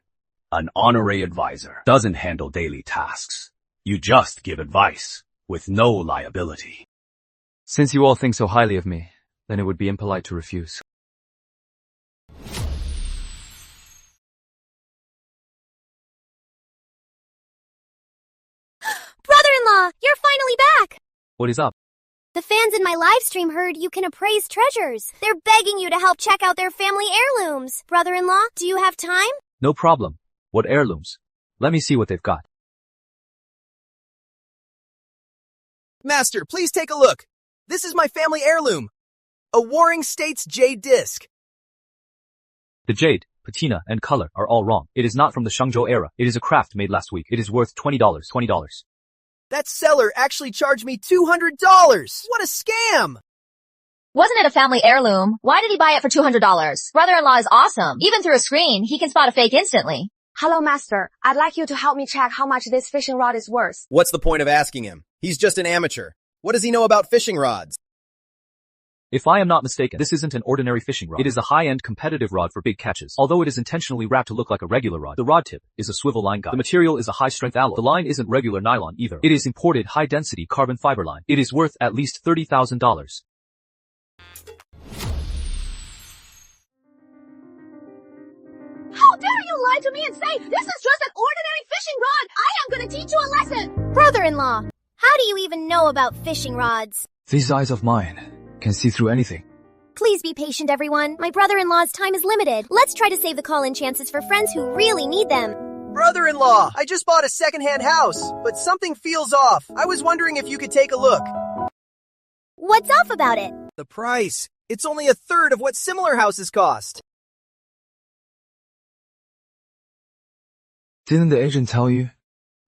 An honorary advisor doesn't handle daily tasks. You just give advice, with no liability. Since you all think so highly of me, then it would be impolite to refuse. Brother-in-law, you're finally back! What is up? The fans in my live stream heard you can appraise treasures. They're begging you to help check out their family heirlooms. Brother-in-law, do you have time? No problem. What heirlooms? Let me see what they've got. Master, please take a look. This is my family heirloom. A Warring States jade disc. The jade, patina, and color are all wrong. It is not from the Shangzhou era. It is a craft made last week. It is worth $20. $20. That seller actually charged me $200. What a scam! Wasn't it a family heirloom? Why did he buy it for $200? Brother-in-law is awesome. Even through a screen, he can spot a fake instantly. Hello, Master. I'd like you to help me check how much this fishing rod is worth. What's the point of asking him? He's just an amateur. What does he know about fishing rods? If I am not mistaken, this isn't an ordinary fishing rod. It is a high-end competitive rod for big catches. Although it is intentionally wrapped to look like a regular rod, the rod tip is a swivel line guide. The material is a high-strength alloy. The line isn't regular nylon either. It is imported high-density carbon fiber line. It is worth at least $30,000. How dare you lie to me and say, this is just an ordinary fishing rod! I am gonna teach you a lesson! Brother-in-law, how do you even know about fishing rods? These eyes of mine can see through anything. Please be patient, everyone. My brother-in-law's time is limited. Let's try to save the call-in chances for friends who really need them. Brother-in-law, I just bought a second-hand house, but something feels off. I was wondering if you could take a look. What's off about it? The price. It's only a third of what similar houses cost. Didn't the agent tell you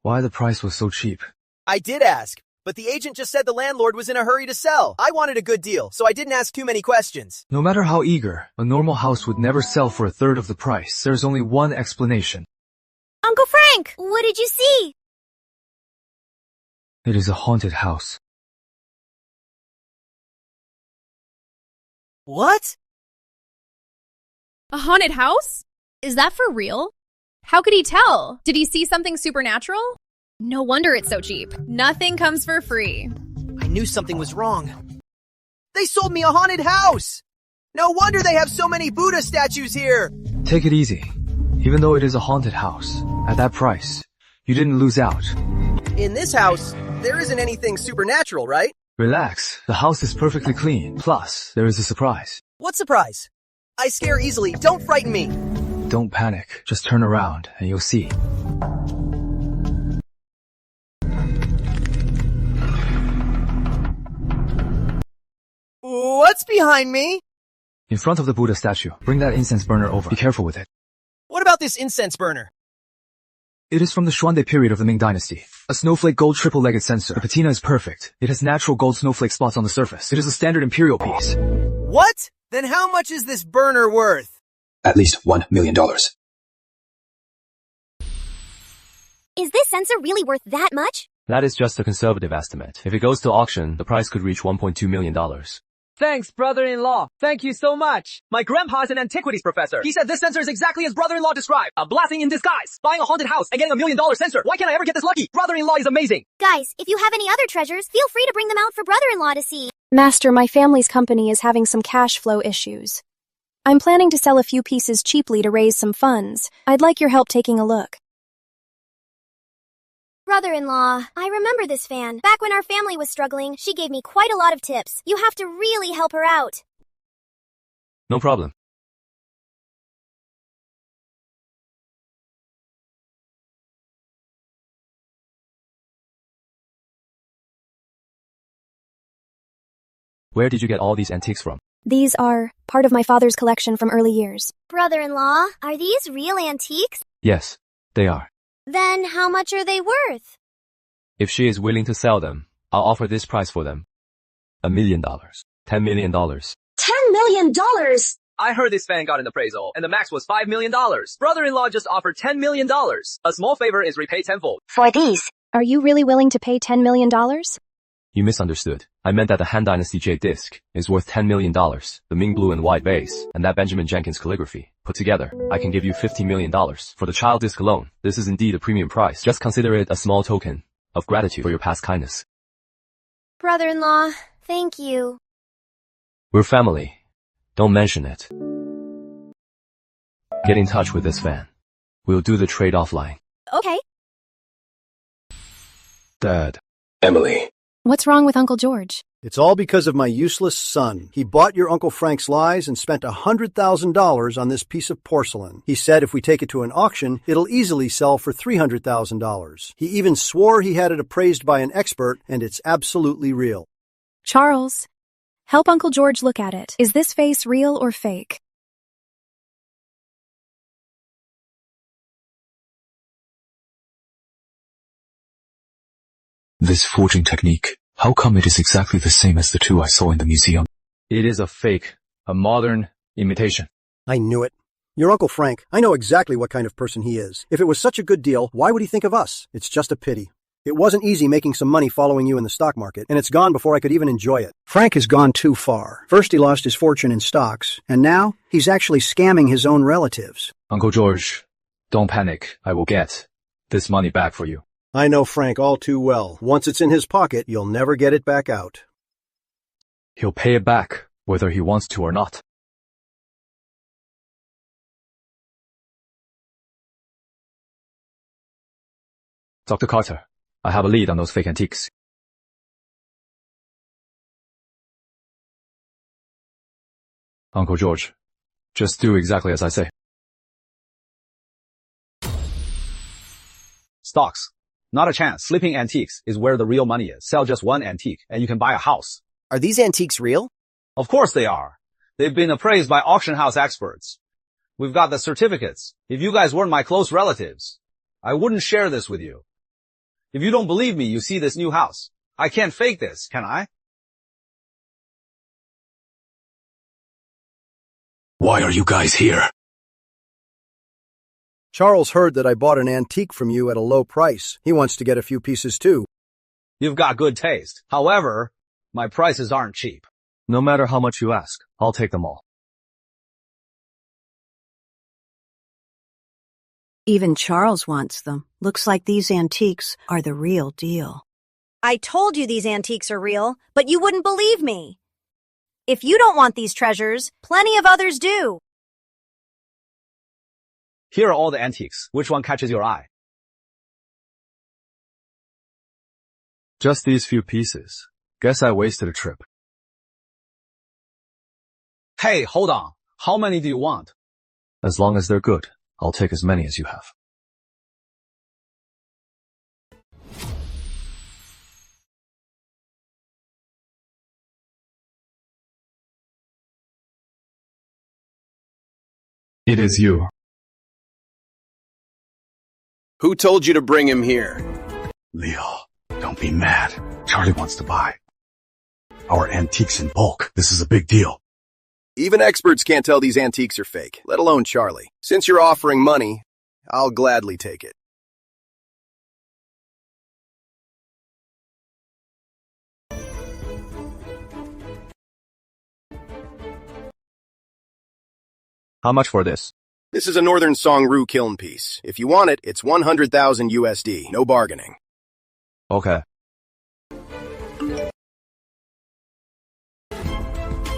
why the price was so cheap? I did ask, but the agent just said the landlord was in a hurry to sell. I wanted a good deal, so I didn't ask too many questions. No matter how eager, a normal house would never sell for a third of the price. There's only one explanation. Uncle Frank, what did you see? It is a haunted house. What? A haunted house? Is that for real? How could he tell? Did he see something supernatural? No wonder it's so cheap. Nothing comes for free. I knew something was wrong. They sold me a haunted house! No wonder they have so many Buddha statues here! Take it easy. Even though it is a haunted house, at that price, you didn't lose out. In this house, there isn't anything supernatural, right? Relax. The house is perfectly clean. Plus, there is a surprise. What surprise? I scare easily. Don't frighten me. Don't panic. Just turn around and you'll see. What's behind me? In front of the Buddha statue. Bring that incense burner over. Be careful with it. What about this incense burner? It is from the Xuande period of the Ming Dynasty. A snowflake gold triple-legged censer. The patina is perfect. It has natural gold snowflake spots on the surface. It is a standard imperial piece. What? Then how much is this burner worth? At least $1 million. Is this censer really worth that much? That is just a conservative estimate. If it goes to auction, the price could reach $1.2 million. Thanks, brother-in-law. Thank you so much. My grandpa is an antiquities professor. He said this sensor is exactly as brother-in-law described. A blessing in disguise. Buying a haunted house and getting $1 million sensor. Why can't I ever get this lucky? Brother-in-law is amazing. Guys, if you have any other treasures, feel free to bring them out for brother-in-law to see. Master, my family's company is having some cash flow issues. I'm planning to sell a few pieces cheaply to raise some funds. I'd like your help taking a look. Brother-in-law, I remember this fan. Back when our family was struggling, she gave me quite a lot of tips. You have to really help her out. No problem. Where did you get all these antiques from? These are part of my father's collection from early years. Brother-in-law, are these real antiques? Yes, they are. Then how much are they worth? If she is willing to sell them, I'll offer this price for them. $1 million. $10 million. $10 million? I heard this fan got an appraisal, and the max was $5 million. Brother-in-law just offered $10 million. A small favor is repaid tenfold. For these. Are you really willing to pay $10 million? You misunderstood. I meant that the Han Dynasty jade disc is worth $10 million, the Ming blue and white vase, and that Benjamin Jenkins calligraphy. Put together, I can give you $15 million. For the child disc alone, this is indeed a premium price. Just consider it a small token of gratitude for your past kindness. Brother-in-law, thank you. We're family. Don't mention it. Get in touch with this fan. We'll do the trade offline. Okay. Dad. Emily. What's wrong with Uncle George? It's all because of my useless son. He bought your Uncle Frank's lies and spent $100,000 on this piece of porcelain. He said if we take it to an auction, it'll easily sell for $300,000. He even swore he had it appraised by an expert, and it's absolutely real. Charles, help Uncle George look at it. Is this face real or fake? This forging technique, how come it is exactly the same as the two I saw in the museum? It is a fake, a modern imitation. I knew it. Your Uncle Frank, I know exactly what kind of person he is. If it was such a good deal, why would he think of us? It's just a pity. It wasn't easy making some money following you in the stock market, and it's gone before I could even enjoy it. Frank has gone too far. First he lost his fortune in stocks, and now he's actually scamming his own relatives. Uncle George, don't panic. I will get this money back for you. I know Frank all too well. Once it's in his pocket, you'll never get it back out. He'll pay it back, whether he wants to or not. Dr. Carter, I have a lead on those fake antiques. Uncle George, just do exactly as I say. Stocks. Not a chance. Flipping antiques is where the real money is. Sell just one antique and you can buy a house. Are these antiques real? Of course they are. They've been appraised by auction house experts. We've got the certificates. If you guys weren't my close relatives, I wouldn't share this with you. If you don't believe me, you see this new house. I can't fake this, can I? Why are you guys here? Charles heard that I bought an antique from you at a low price. He wants to get a few pieces too. You've got good taste. However, my prices aren't cheap. No matter how much you ask, I'll take them all. Even Charles wants them. Looks like these antiques are the real deal. I told you these antiques are real, but you wouldn't believe me. If you don't want these treasures, plenty of others do. Here are all the antiques. Which one catches your eye? Just these few pieces. Guess I wasted a trip. Hey, hold on. How many do you want? As long as they're good, I'll take as many as you have. It is you. Who told you to bring him here? Leo, don't be mad. Charlie wants to buy our antiques in bulk. This is a big deal. Even experts can't tell these antiques are fake, let alone Charlie. Since you're offering money, I'll gladly take it. How much for this? This is a Northern Songru kiln piece. If you want it, it's 100,000 USD. No bargaining. Okay.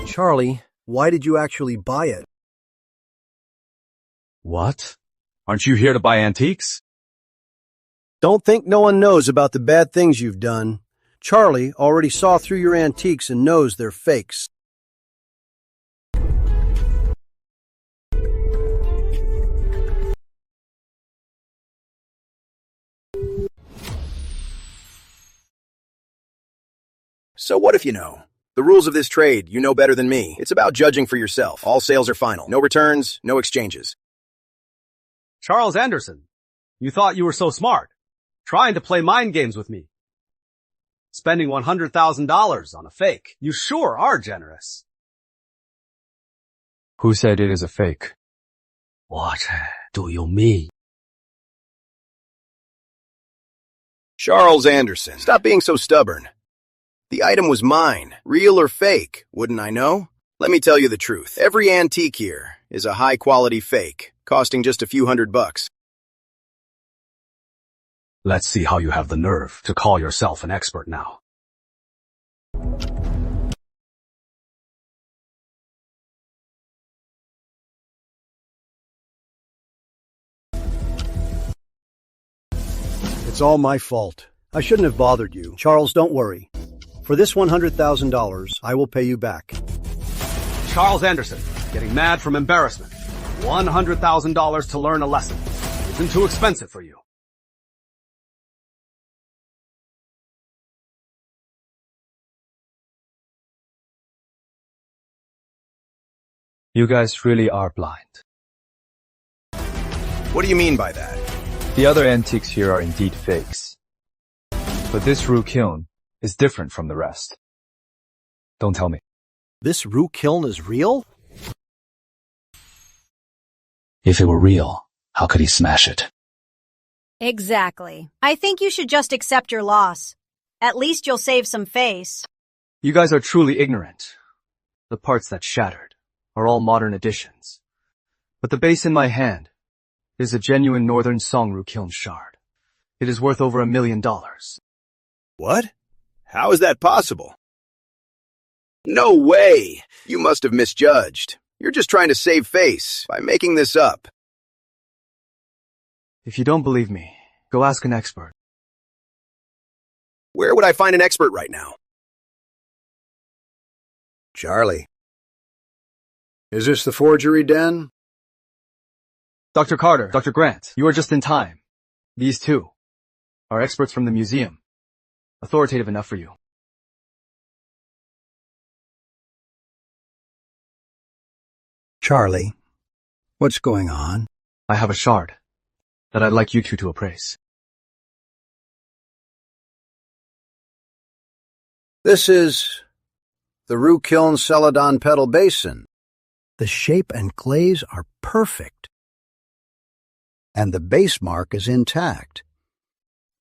Charlie, why did you actually buy it? What? Aren't you here to buy antiques? Don't think no one knows about the bad things you've done. Charlie already saw through your antiques and knows they're fakes. So what if you know? The rules of this trade, you know better than me. It's about judging for yourself. All sales are final. No returns, no exchanges. Charles Anderson, you thought you were so smart, trying to play mind games with me. Spending $100,000 on a fake. You sure are generous. Who said it is a fake? What do you mean? Charles Anderson, stop being so stubborn. The item was mine, real or fake, wouldn't I know? Let me tell you the truth. Every antique here is a high-quality fake, costing just a few $100. Let's see how you have the nerve to call yourself an expert now. It's all my fault. I shouldn't have bothered you. Charles, don't worry. For this $100,000, I will pay you back. Charles Anderson, getting mad from embarrassment. $100,000 to learn a lesson. Isn't too expensive for you. You guys really are blind. What do you mean by that? The other antiques here are indeed fakes. But this Rue kiln is different from the rest. Don't tell me. This Rue kiln is real? If it were real, how could he smash it? Exactly. I think you should just accept your loss. At least you'll save some face. You guys are truly ignorant. The parts that shattered are all modern additions. But the base in my hand is a genuine Northern Songru kiln shard. It is worth over $1 million. What? How is that possible? No way! You must have misjudged. You're just trying to save face by making this up. If you don't believe me, go ask an expert. Where would I find an expert right now? Charlie. Is this the forgery den? Dr. Carter, Dr. Grant, you are just in time. These two are experts from the museum. Authoritative enough for you. Charlie, what's going on? I have a shard that I'd like you two to appraise. This is the Rue Kiln Celadon Pedal Basin. The shape and glaze are perfect. And the base mark is intact.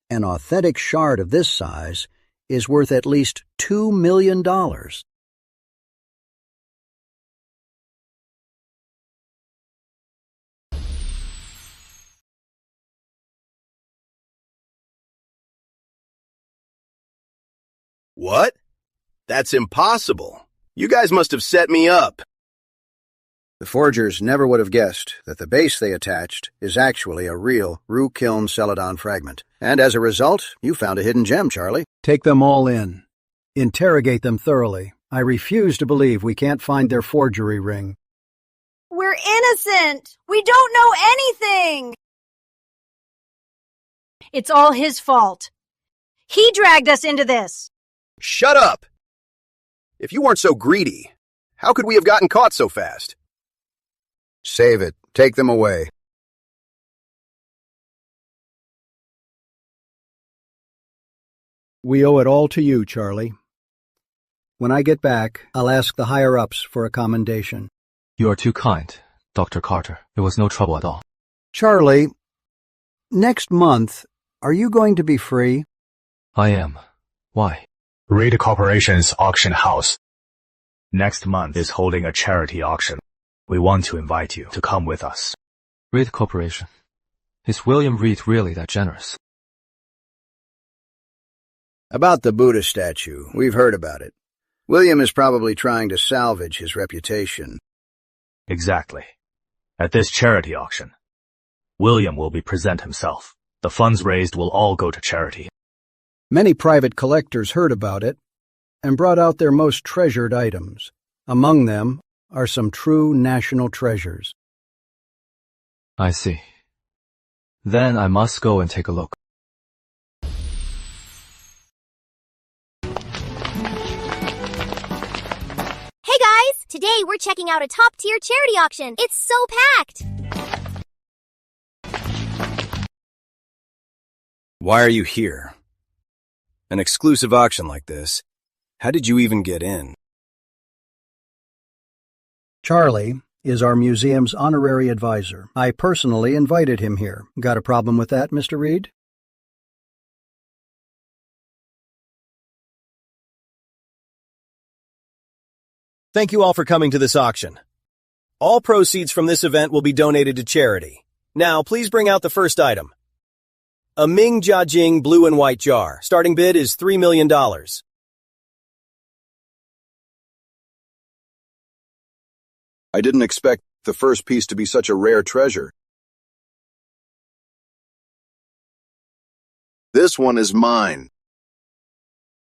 An authentic shard of this size is worth at least $2 million. What? That's impossible. You guys must have set me up. The forgers never would have guessed that the base they attached is actually a real Rue Kiln Celadon fragment. And as a result, you found a hidden gem, Charlie. Take them all in. Interrogate them thoroughly. I refuse to believe we can't find their forgery ring. We're innocent! We don't know anything! It's all his fault. He dragged us into this. Shut up! If you weren't so greedy, how could we have gotten caught so fast? Save it. Take them away. We owe it all to you, Charlie. When I get back, I'll ask the higher-ups for a commendation. You are too kind, Dr. Carter. It was no trouble at all. Charlie, next month, are you going to be free? I am. Why? Reed Corporation's auction house next month is holding a charity auction. We want to invite you to come with us. Reed Corporation. Is William Reed really that generous? About the Buddha statue, we've heard about it. William is probably trying to salvage his reputation. Exactly. At this charity auction, William will present himself. The funds raised will all go to charity. Many private collectors heard about it and brought out their most treasured items. Among them are some true national treasures. I see. Then I must go and take a look. Hey guys! Today we're checking out a top-tier charity auction. It's so packed! Why are you here? An exclusive auction like this. How did you even get in? Charlie is our museum's honorary advisor. I personally invited him here. Got a problem with that, Mr. Reed? Thank you all for coming to this auction. All proceeds from this event will be donated to charity. Now, please bring out the first item. A Ming Jiajing blue and white jar. Starting bid is $3 million. I didn't expect the first piece to be such a rare treasure. This one is mine.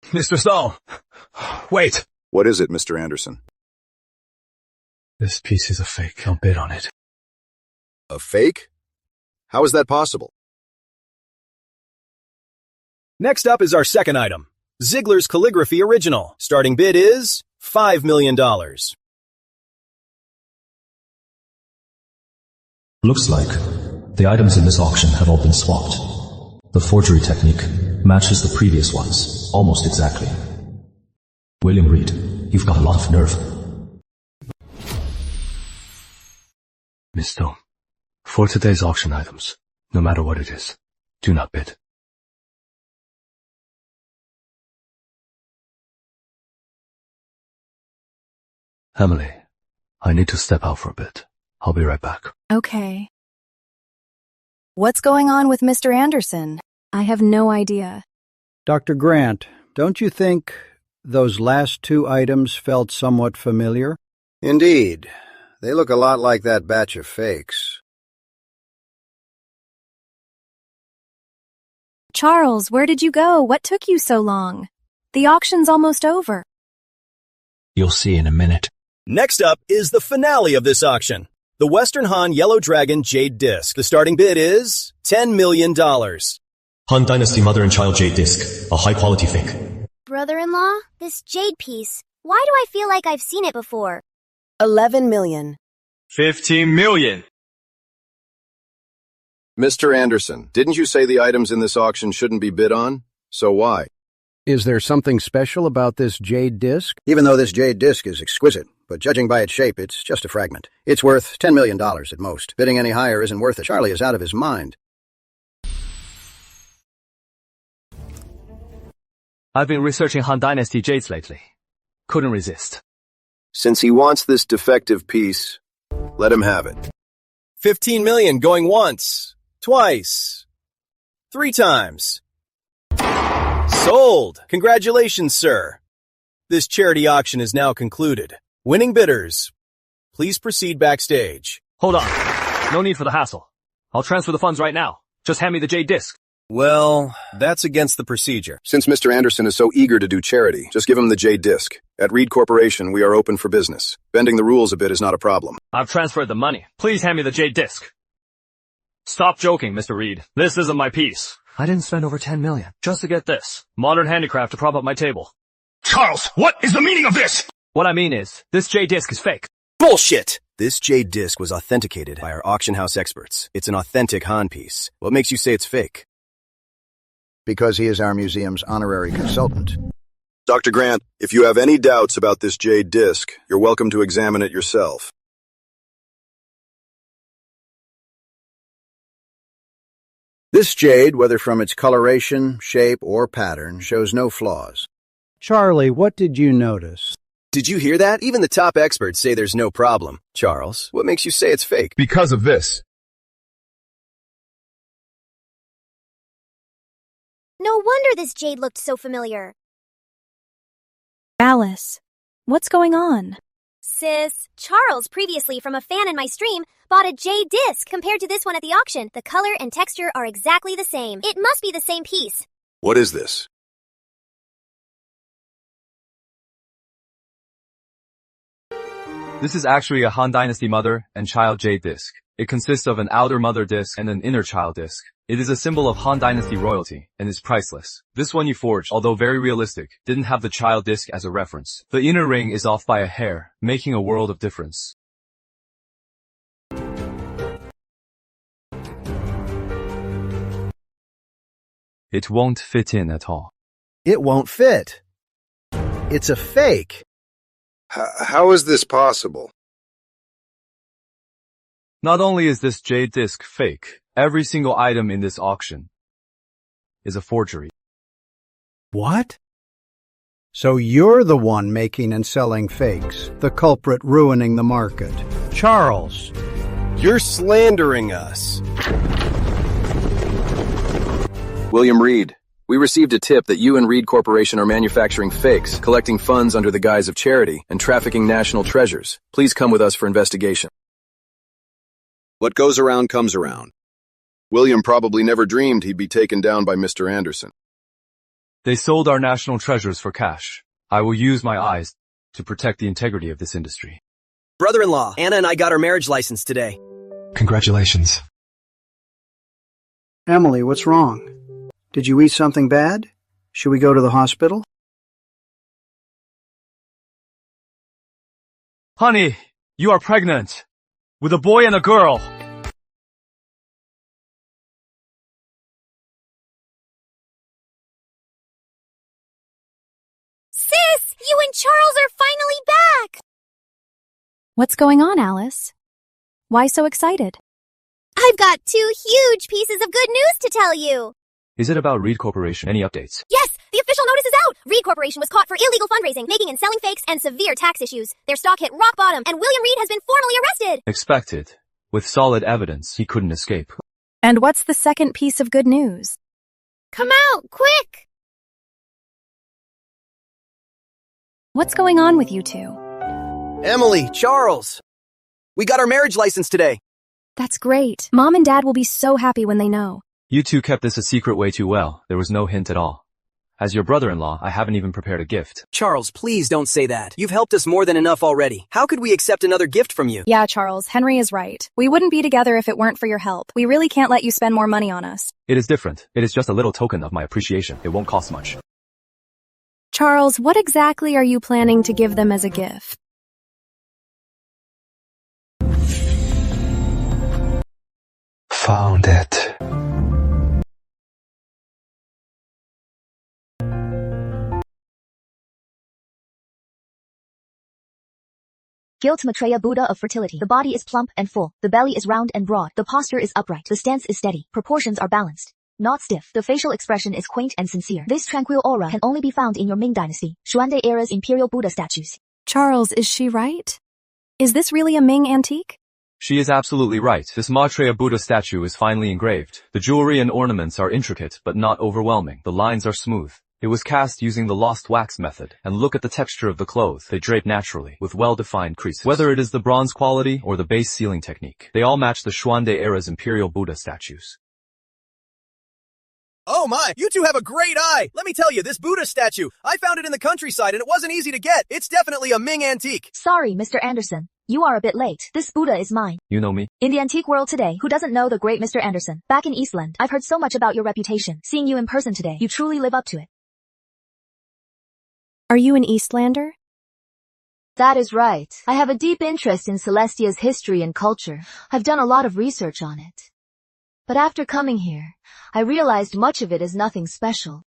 Mr. Stone! Wait! What is it, Mr. Anderson? This piece is a fake. Don't bid on it. A fake? How is that possible? Next up is our second item. Ziegler's Calligraphy Original. Starting bid is $5 million. Looks like the items in this auction have all been swapped. The forgery technique matches the previous ones, almost exactly. William Reed, you've got a lot of nerve. Miss Stone, for today's auction items, no matter what it is, do not bid. Emily, I need to step out for a bit. I'll be right back. Okay. What's going on with Mr. Anderson? I have no idea. Dr. Grant, don't you think those last two items felt somewhat familiar? Indeed. They look a lot like that batch of fakes. Charles, where did you go? What took you so long? The auction's almost over. You'll see in a minute. Next up is the finale of this auction. The Western Han Yellow Dragon Jade Disc. The starting bid is $10 million. Han Dynasty Mother and Child Jade Disc. A high-quality fake. Brother-in-law, this jade piece. Why do I feel like I've seen it before? 11 million. 15 million. Mr. Anderson, didn't you say the items in this auction shouldn't be bid on? So why? Is there something special about this jade disc? Even though this jade disc is exquisite, but judging by its shape, it's just a fragment. It's worth $10 million at most. Bidding any higher isn't worth it. Charlie is out of his mind. I've been researching Han Dynasty jades lately. Couldn't resist. Since he wants this defective piece, let him have it. 15 million going once, twice, 3 times. Sold! Congratulations, sir. This charity auction is now concluded. Winning bidders, please proceed backstage. Hold on. No need for the hassle. I'll transfer the funds right now. Just hand me the jade disc. Well, that's against the procedure. Since Mr. Anderson is so eager to do charity, just give him the jade disc. At Reed Corporation, we are open for business. Bending the rules a bit is not a problem. I've transferred the money. Please hand me the jade disc. Stop joking, Mr. Reed. This isn't my piece. I didn't spend over 10 million just to get this. Modern handicraft to prop up my table. Charles, what is the meaning of this? What I mean is, this jade disc is fake. Bullshit! This jade disc was authenticated by our auction house experts. It's an authentic Han piece. What makes you say it's fake? Because he is our museum's honorary consultant. Dr. Grant, if you have any doubts about this jade disc, you're welcome to examine it yourself. This jade, whether from its coloration, shape, or pattern, shows no flaws. Charlie, what did you notice? Did you hear that? Even the top experts say there's no problem. Charles, what makes you say it's fake? Because of this. No wonder this jade looked so familiar. Alice, what's going on? Sis, Charles, previously from a fan in my stream, bought a jade disc compared to this one at the auction. The color and texture are exactly the same. It must be the same piece. What is this? This is actually a Han Dynasty mother and child jade disc. It consists of an outer mother disc and an inner child disc. It is a symbol of Han Dynasty royalty and is priceless. This one you forged, although very realistic, didn't have the child disc as a reference. The inner ring is off by a hair, making a world of difference. It won't fit in at all. It won't fit. It's a fake. How is this possible? Not only is this jade disc fake, every single item in this auction is a forgery. What? So you're the one making and selling fakes, the culprit ruining the market. Charles. You're slandering us. William Reed, we received a tip that you and Reed Corporation are manufacturing fakes, collecting funds under the guise of charity, and trafficking national treasures. Please come with us for investigation. What goes around comes around. William probably never dreamed he'd be taken down by Mr. Anderson. They sold our national treasures for cash. I will use my eyes to protect the integrity of this industry. Brother-in-law, Anna and I got our marriage license today. Congratulations. Emily, what's wrong? Did you eat something bad? Should we go to the hospital? Honey, you are pregnant. With a boy and a girl. Sis, you and Charles are finally back! What's going on, Alice? Why so excited? I've got 2 huge pieces of good news to tell you. Is it about Reed Corporation? Any updates? Yes, the official notice is out. Reed Corporation was caught for illegal fundraising, making and selling fakes, and severe tax issues. Their stock hit rock bottom, and William Reed has been formally arrested. Expected. With solid evidence, he couldn't escape. And what's the second piece of good news? Come out, quick! What's going on with you two? Emily, Charles. We got our marriage license today. That's great. Mom and Dad will be so happy when they know. You two kept this a secret way too well. There was no hint at all. As your brother-in-law, I haven't even prepared a gift. Charles, please don't say that. You've helped us more than enough already. How could we accept another gift from you? Yeah, Charles, Henry is right. We wouldn't be together if it weren't for your help. We really can't let you spend more money on us. It is different. It is just a little token of my appreciation. It won't cost much. Charles, what exactly are you planning to give them as a gift? Found it. Guilt Maitreya Buddha of fertility. The body is plump and full. The belly is round and broad. The posture is upright. The stance is steady. Proportions are balanced. Not stiff. The facial expression is quaint and sincere. This tranquil aura can only be found in your Ming Dynasty, Xuande era's imperial Buddha statues. Charles, is she right? Is this really a Ming antique? She is absolutely right. This Maitreya Buddha statue is finely engraved. The jewelry and ornaments are intricate, but not overwhelming. The lines are smooth. It was cast using the lost wax method, and look at the texture of the clothes. They drape naturally, with well-defined creases. Whether it is the bronze quality or the base sealing technique, they all match the Xuande era's imperial Buddha statues. Oh my, you two have a great eye. Let me tell you, this Buddha statue, I found it in the countryside and it wasn't easy to get. It's definitely a Ming antique. Sorry, Mr. Anderson. You are a bit late. This Buddha is mine. You know me? In the antique world today, who doesn't know the great Mr. Anderson? Back in Eastland, I've heard so much about your reputation. Seeing you in person today, you truly live up to it. Are you an Eastlander? That is right. I have a deep interest in Celestia's history and culture. I've done a lot of research on it. But after coming here, I realized much of it is nothing special.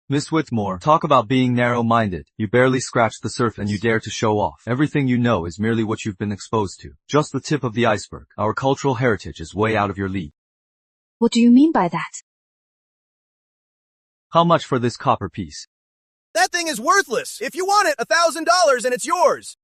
Miss Whitmore, talk about being narrow-minded. You barely scratched the surface and you dare to show off. Everything you know is merely what you've been exposed to. Just the tip of the iceberg. Our cultural heritage is way out of your league. What do you mean by that? How much for this copper piece? That thing is worthless. If you want it, $1,000 and it's yours.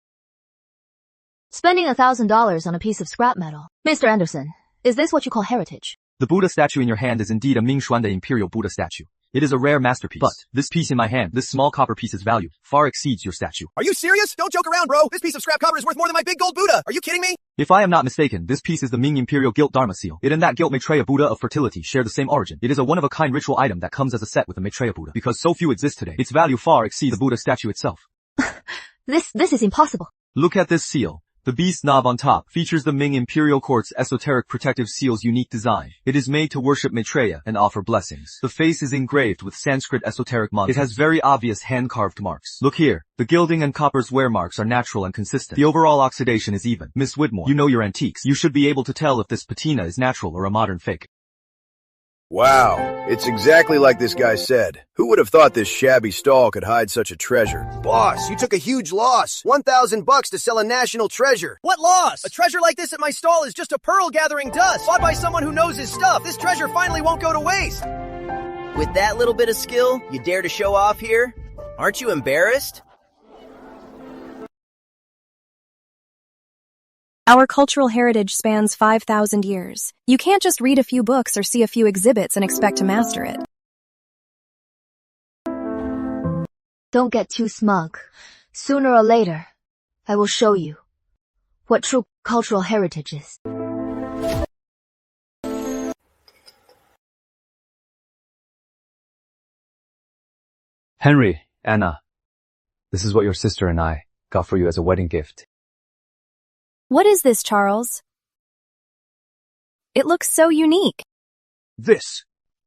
Spending $1,000 on a piece of scrap metal. Mr. Anderson, is this what you call heritage? The Buddha statue in your hand is indeed a Ming Xuande imperial Buddha statue. It is a rare masterpiece. But this piece in my hand, this small copper piece's value, far exceeds your statue. Are you serious? Don't joke around, bro. This piece of scrap copper is worth more than my big gold Buddha. Are you kidding me? If I am not mistaken, this piece is the Ming imperial gilt Dharma seal. It and that gilt Maitreya Buddha of fertility share the same origin. It is a one-of-a-kind ritual item that comes as a set with the Maitreya Buddha. Because so few exist today, its value far exceeds the Buddha statue itself. This is impossible. Look at this seal. The beast knob on top features the Ming Imperial Court's esoteric protective seal's unique design. It is made to worship Maitreya and offer blessings. The face is engraved with Sanskrit esoteric mantras. It has very obvious hand-carved marks. Look here. The gilding and copper's wear marks are natural and consistent. The overall oxidation is even. Miss Whitmore, you know your antiques. You should be able to tell if this patina is natural or a modern fake. Wow, it's exactly like this guy said. Who would have thought this shabby stall could hide such a treasure? Boss, you took a huge loss. $1,000 to sell a national treasure. What loss? A treasure like this at my stall is just a pearl gathering dust, bought by someone who knows his stuff. This treasure finally won't go to waste. With that little bit of skill, you dare to show off here? Aren't you embarrassed? Our cultural heritage spans 5,000 years. You can't just read a few books or see a few exhibits and expect to master it. Don't get too smug. Sooner or later, I will show you what true cultural heritage is. Henry, Anna, this is what your sister and I got for you as a wedding gift. What is this, Charles? It looks so unique. This.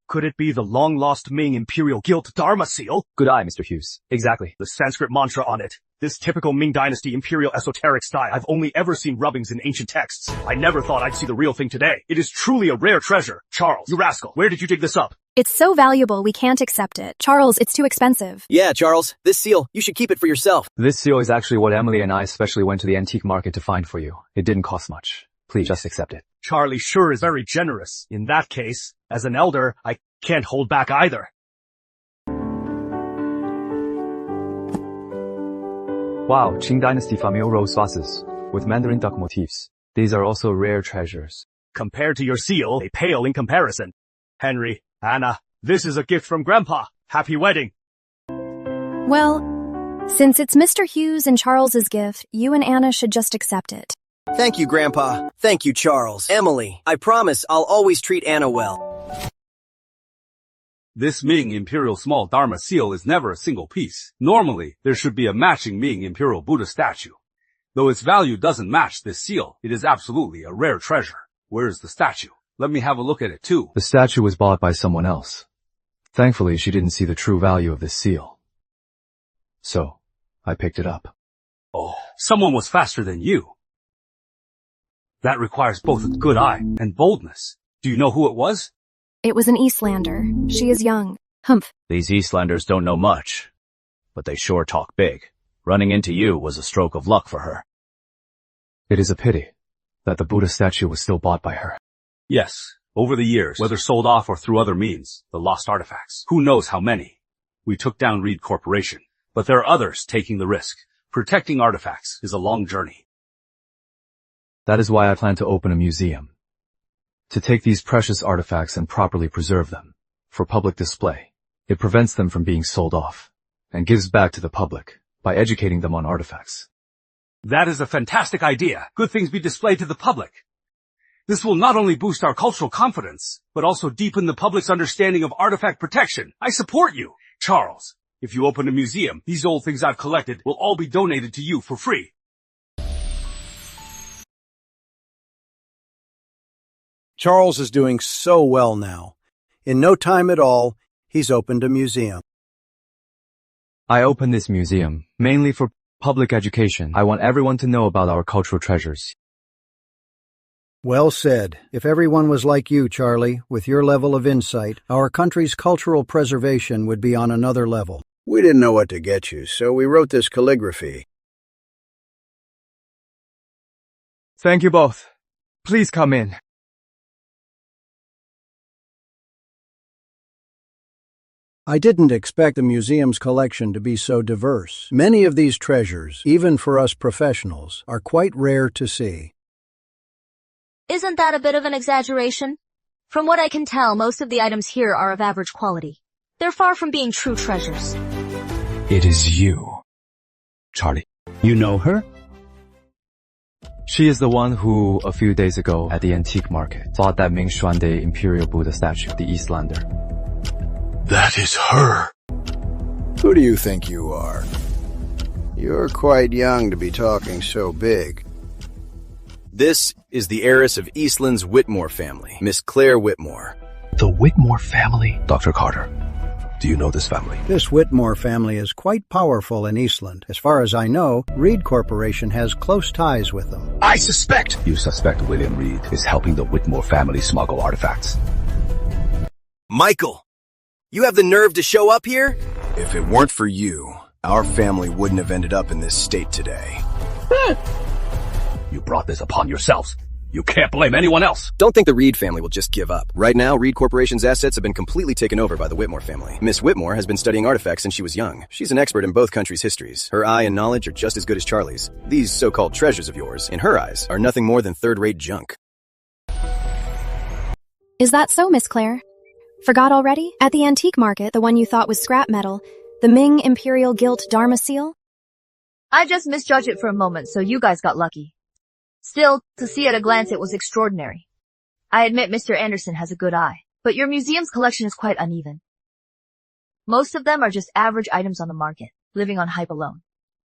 Could it be the long-lost Ming Imperial Gilt Dharma seal? Good eye, Mr. Hughes. Exactly. The Sanskrit mantra on it. This typical Ming Dynasty Imperial esoteric style. I've only ever seen rubbings in ancient texts. I never thought I'd see the real thing today. It is truly a rare treasure. Charles, you rascal, where did you dig this up? It's so valuable we can't accept it. Charles, it's too expensive. Yeah, Charles, this seal, you should keep it for yourself. This seal is actually what Emily and I especially went to the antique market to find for you. It didn't cost much. Please just accept it. Charlie sure is very generous. In that case, as an elder, I can't hold back either. Wow, Qing Dynasty famille rose vases with Mandarin duck motifs. These are also rare treasures. Compared to your seal, they pale in comparison. Henry, Anna, this is a gift from Grandpa. Happy wedding. Well, since it's Mr. Hughes and Charles's gift, you and Anna should just accept it. Thank you, Grandpa. Thank you, Charles. Emily, I promise I'll always treat Anna well. This Ming Imperial Small Dharma seal is never a single piece. Normally, there should be a matching Ming Imperial Buddha statue. Though its value doesn't match this seal, it is absolutely a rare treasure. Where is the statue? Let me have a look at it too. The statue was bought by someone else. Thankfully, she didn't see the true value of this seal. So, I picked it up. Oh, someone was faster than you. That requires both a good eye and boldness. Do you know who it was? It was an Eastlander. She is young. Humph. These Eastlanders don't know much, but they sure talk big. Running into you was a stroke of luck for her. It is a pity that the Buddha statue was still bought by her. Yes, over the years, whether sold off or through other means, the lost artifacts. Who knows how many? We took down Reed Corporation, but there are others taking the risk. Protecting artifacts is a long journey. That is why I plan to open a museum. To take these precious artifacts and properly preserve them for public display. It prevents them from being sold off and gives back to the public by educating them on artifacts. That is a fantastic idea. Good things be displayed to the public. This will not only boost our cultural confidence, but also deepen the public's understanding of artifact protection. I support you. Charles, if you open a museum, these old things I've collected will all be donated to you for free. Charles is doing so well now. In no time at all, he's opened a museum. I opened this museum mainly for public education. I want everyone to know about our cultural treasures. Well said. If everyone was like you, Charlie, with your level of insight, our country's cultural preservation would be on another level. We didn't know what to get you, so we wrote this calligraphy. Thank you both. Please come in. I didn't expect the museum's collection to be so diverse. Many of these treasures, even for us professionals, are quite rare to see. Isn't that a bit of an exaggeration? From what I can tell, most of the items here are of average quality. They're far from being true treasures. It is you, Charlie. You know her? She is the one who, a few days ago at the antique market, bought that Ming Xuande Imperial Buddha statue, the Eastlander. That is her. Who do you think you are? You're quite young to be talking so big. This is the heiress of Eastland's Whitmore family, Miss Claire Whitmore. The Whitmore family? Dr. Carter, do you know this family? This Whitmore family is quite powerful in Eastland. As far as I know, Reed Corporation has close ties with them. I suspect! You suspect William Reed is helping the Whitmore family smuggle artifacts. Michael! You have the nerve to show up here? If it weren't for you, our family wouldn't have ended up in this state today. You brought this upon yourselves. You can't blame anyone else. Don't think the Reed family will just give up. Right now, Reed Corporation's assets have been completely taken over by the Whitmore family. Miss Whitmore has been studying artifacts since she was young. She's an expert in both countries' histories. Her eye and knowledge are just as good as Charlie's. These so-called treasures of yours, in her eyes, are nothing more than third-rate junk. Is that so, Miss Claire? Forgot already? At the antique market, the one you thought was scrap metal, the Ming Imperial Gilt Dharma seal? I just misjudged it for a moment, so you guys got lucky. Still, to see at a glance it was extraordinary. I admit Mr. Anderson has a good eye, but your museum's collection is quite uneven. Most of them are just average items on the market, living on hype alone.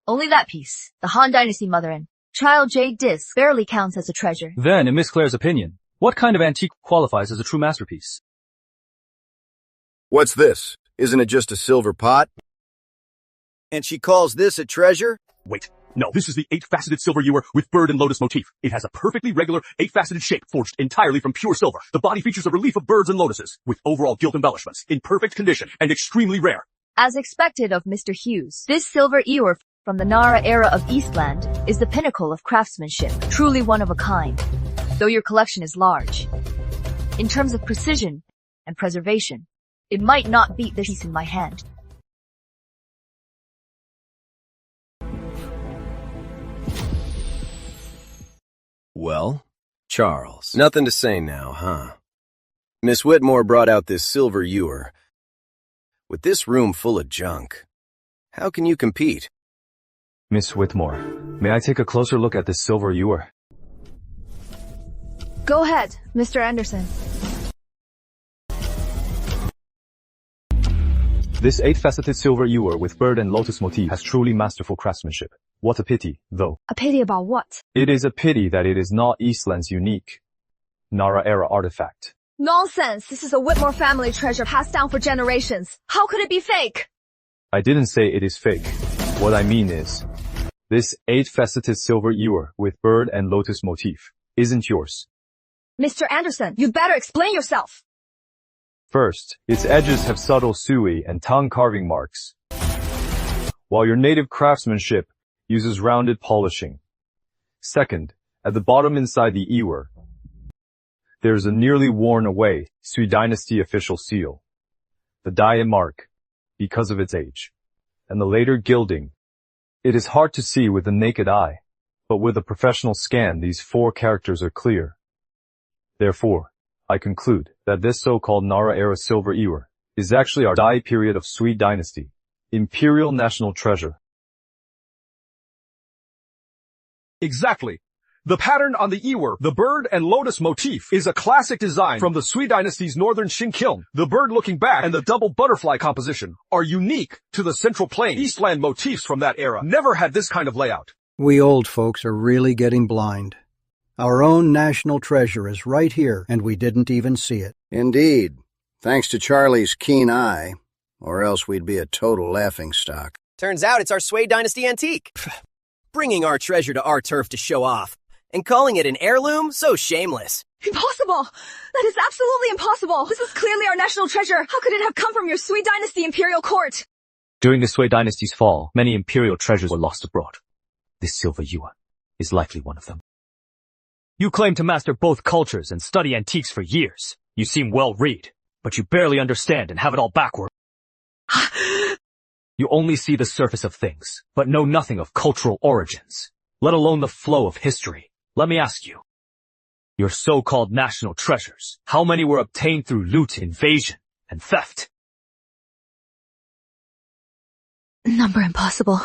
Only that piece, the Han Dynasty mother and child jade disc, barely counts as a treasure. Then, in Miss Claire's opinion, what kind of antique qualifies as a true masterpiece? What's this? Isn't it just a silver pot? And she calls this a treasure? Wait. No, this is the 8-faceted silver ewer with bird and lotus motif. It has a perfectly regular 8-faceted shape forged entirely from pure silver. The body features a relief of birds and lotuses with overall gilt embellishments in perfect condition and extremely rare. As expected of Mr. Hughes, this silver ewer from the Nara era of Eastland is the pinnacle of craftsmanship, truly one of a kind, though your collection is large. In terms of precision and preservation, it might not beat the piece in my hand. Well, Charles. Nothing to say now, huh? Miss Whitmore brought out this silver ewer. With this room full of junk, how can you compete? Miss Whitmore, may I take a closer look at this silver ewer? Go ahead, Mr. Anderson. This 8-faceted silver ewer with bird and lotus motif has truly masterful craftsmanship. What a pity, though. A pity about what? It is a pity that it is not Eastland's unique Nara-era artifact. Nonsense! This is a Whitmore family treasure passed down for generations. How could it be fake? I didn't say it is fake. What I mean is, this 8-faceted silver ewer with bird and lotus motif isn't yours. Mr. Anderson, you'd better explain yourself. First, its edges have subtle sui and tongue carving marks, while your native craftsmanship uses rounded polishing. Second, at the bottom inside the ewer, there's a nearly worn away Sui Dynasty official seal. The diet mark, because of its age, and the later gilding. It is hard to see with the naked eye, but with a professional scan these 4 characters are clear. Therefore, I conclude that this so-called Nara-era silver ewer is actually our Dai period of Sui Dynasty, Imperial National Treasure. Exactly. The pattern on the ewer, the bird and lotus motif, is a classic design from the Sui Dynasty's northern Qing kiln. The bird looking back and the double butterfly composition are unique to the Central Plain. Eastland motifs from that era never had this kind of layout. We old folks are really getting blind. Our own national treasure is right here, and we didn't even see it. Indeed. Thanks to Charlie's keen eye, or else we'd be a total laughingstock. Turns out it's our Sui Dynasty antique. Bringing our treasure to our turf to show off, and calling it an heirloom? So shameless. Impossible! That is absolutely impossible! This is clearly our national treasure! How could it have come from your Sui Dynasty imperial court? During the Sui Dynasty's fall, many imperial treasures were lost abroad. This silver yuan is likely one of them. You claim to master both cultures and study antiques for years. You seem well-read, but you barely understand and have it all backward. You only see the surface of things, but know nothing of cultural origins, let alone the flow of history. Let me ask you. Your so-called national treasures, how many were obtained through loot, invasion, and theft? Number impossible.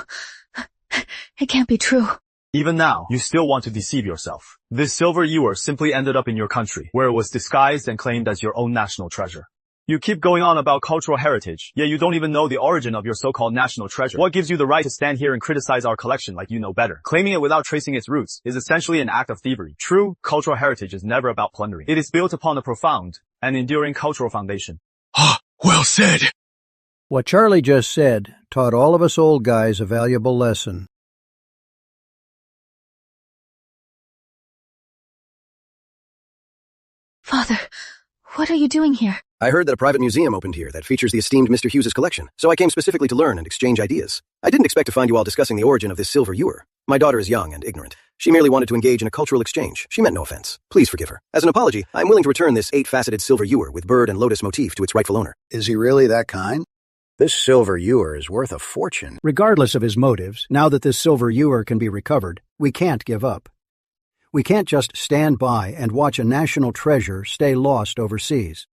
It can't be true. Even now, you still want to deceive yourself. This silver ewer simply ended up in your country, where it was disguised and claimed as your own national treasure. You keep going on about cultural heritage, yet you don't even know the origin of your so-called national treasure. What gives you the right to stand here and criticize our collection like you know better? Claiming it without tracing its roots is essentially an act of thievery. True cultural heritage is never about plundering. It is built upon a profound and enduring cultural foundation. Ah, well said. What Charlie just said taught all of us old guys a valuable lesson. Father, what are you doing here? I heard that a private museum opened here that features the esteemed Mr. Hughes' collection, so I came specifically to learn and exchange ideas. I didn't expect to find you all discussing the origin of this silver ewer. My daughter is young and ignorant. She merely wanted to engage in a cultural exchange. She meant no offense. Please forgive her. As an apology, I'm willing to return this 8-faceted silver ewer with bird and lotus motif to its rightful owner. Is he really that kind? This silver ewer is worth a fortune. Regardless of his motives, now that this silver ewer can be recovered, we can't give up. We can't just stand by and watch a national treasure stay lost overseas.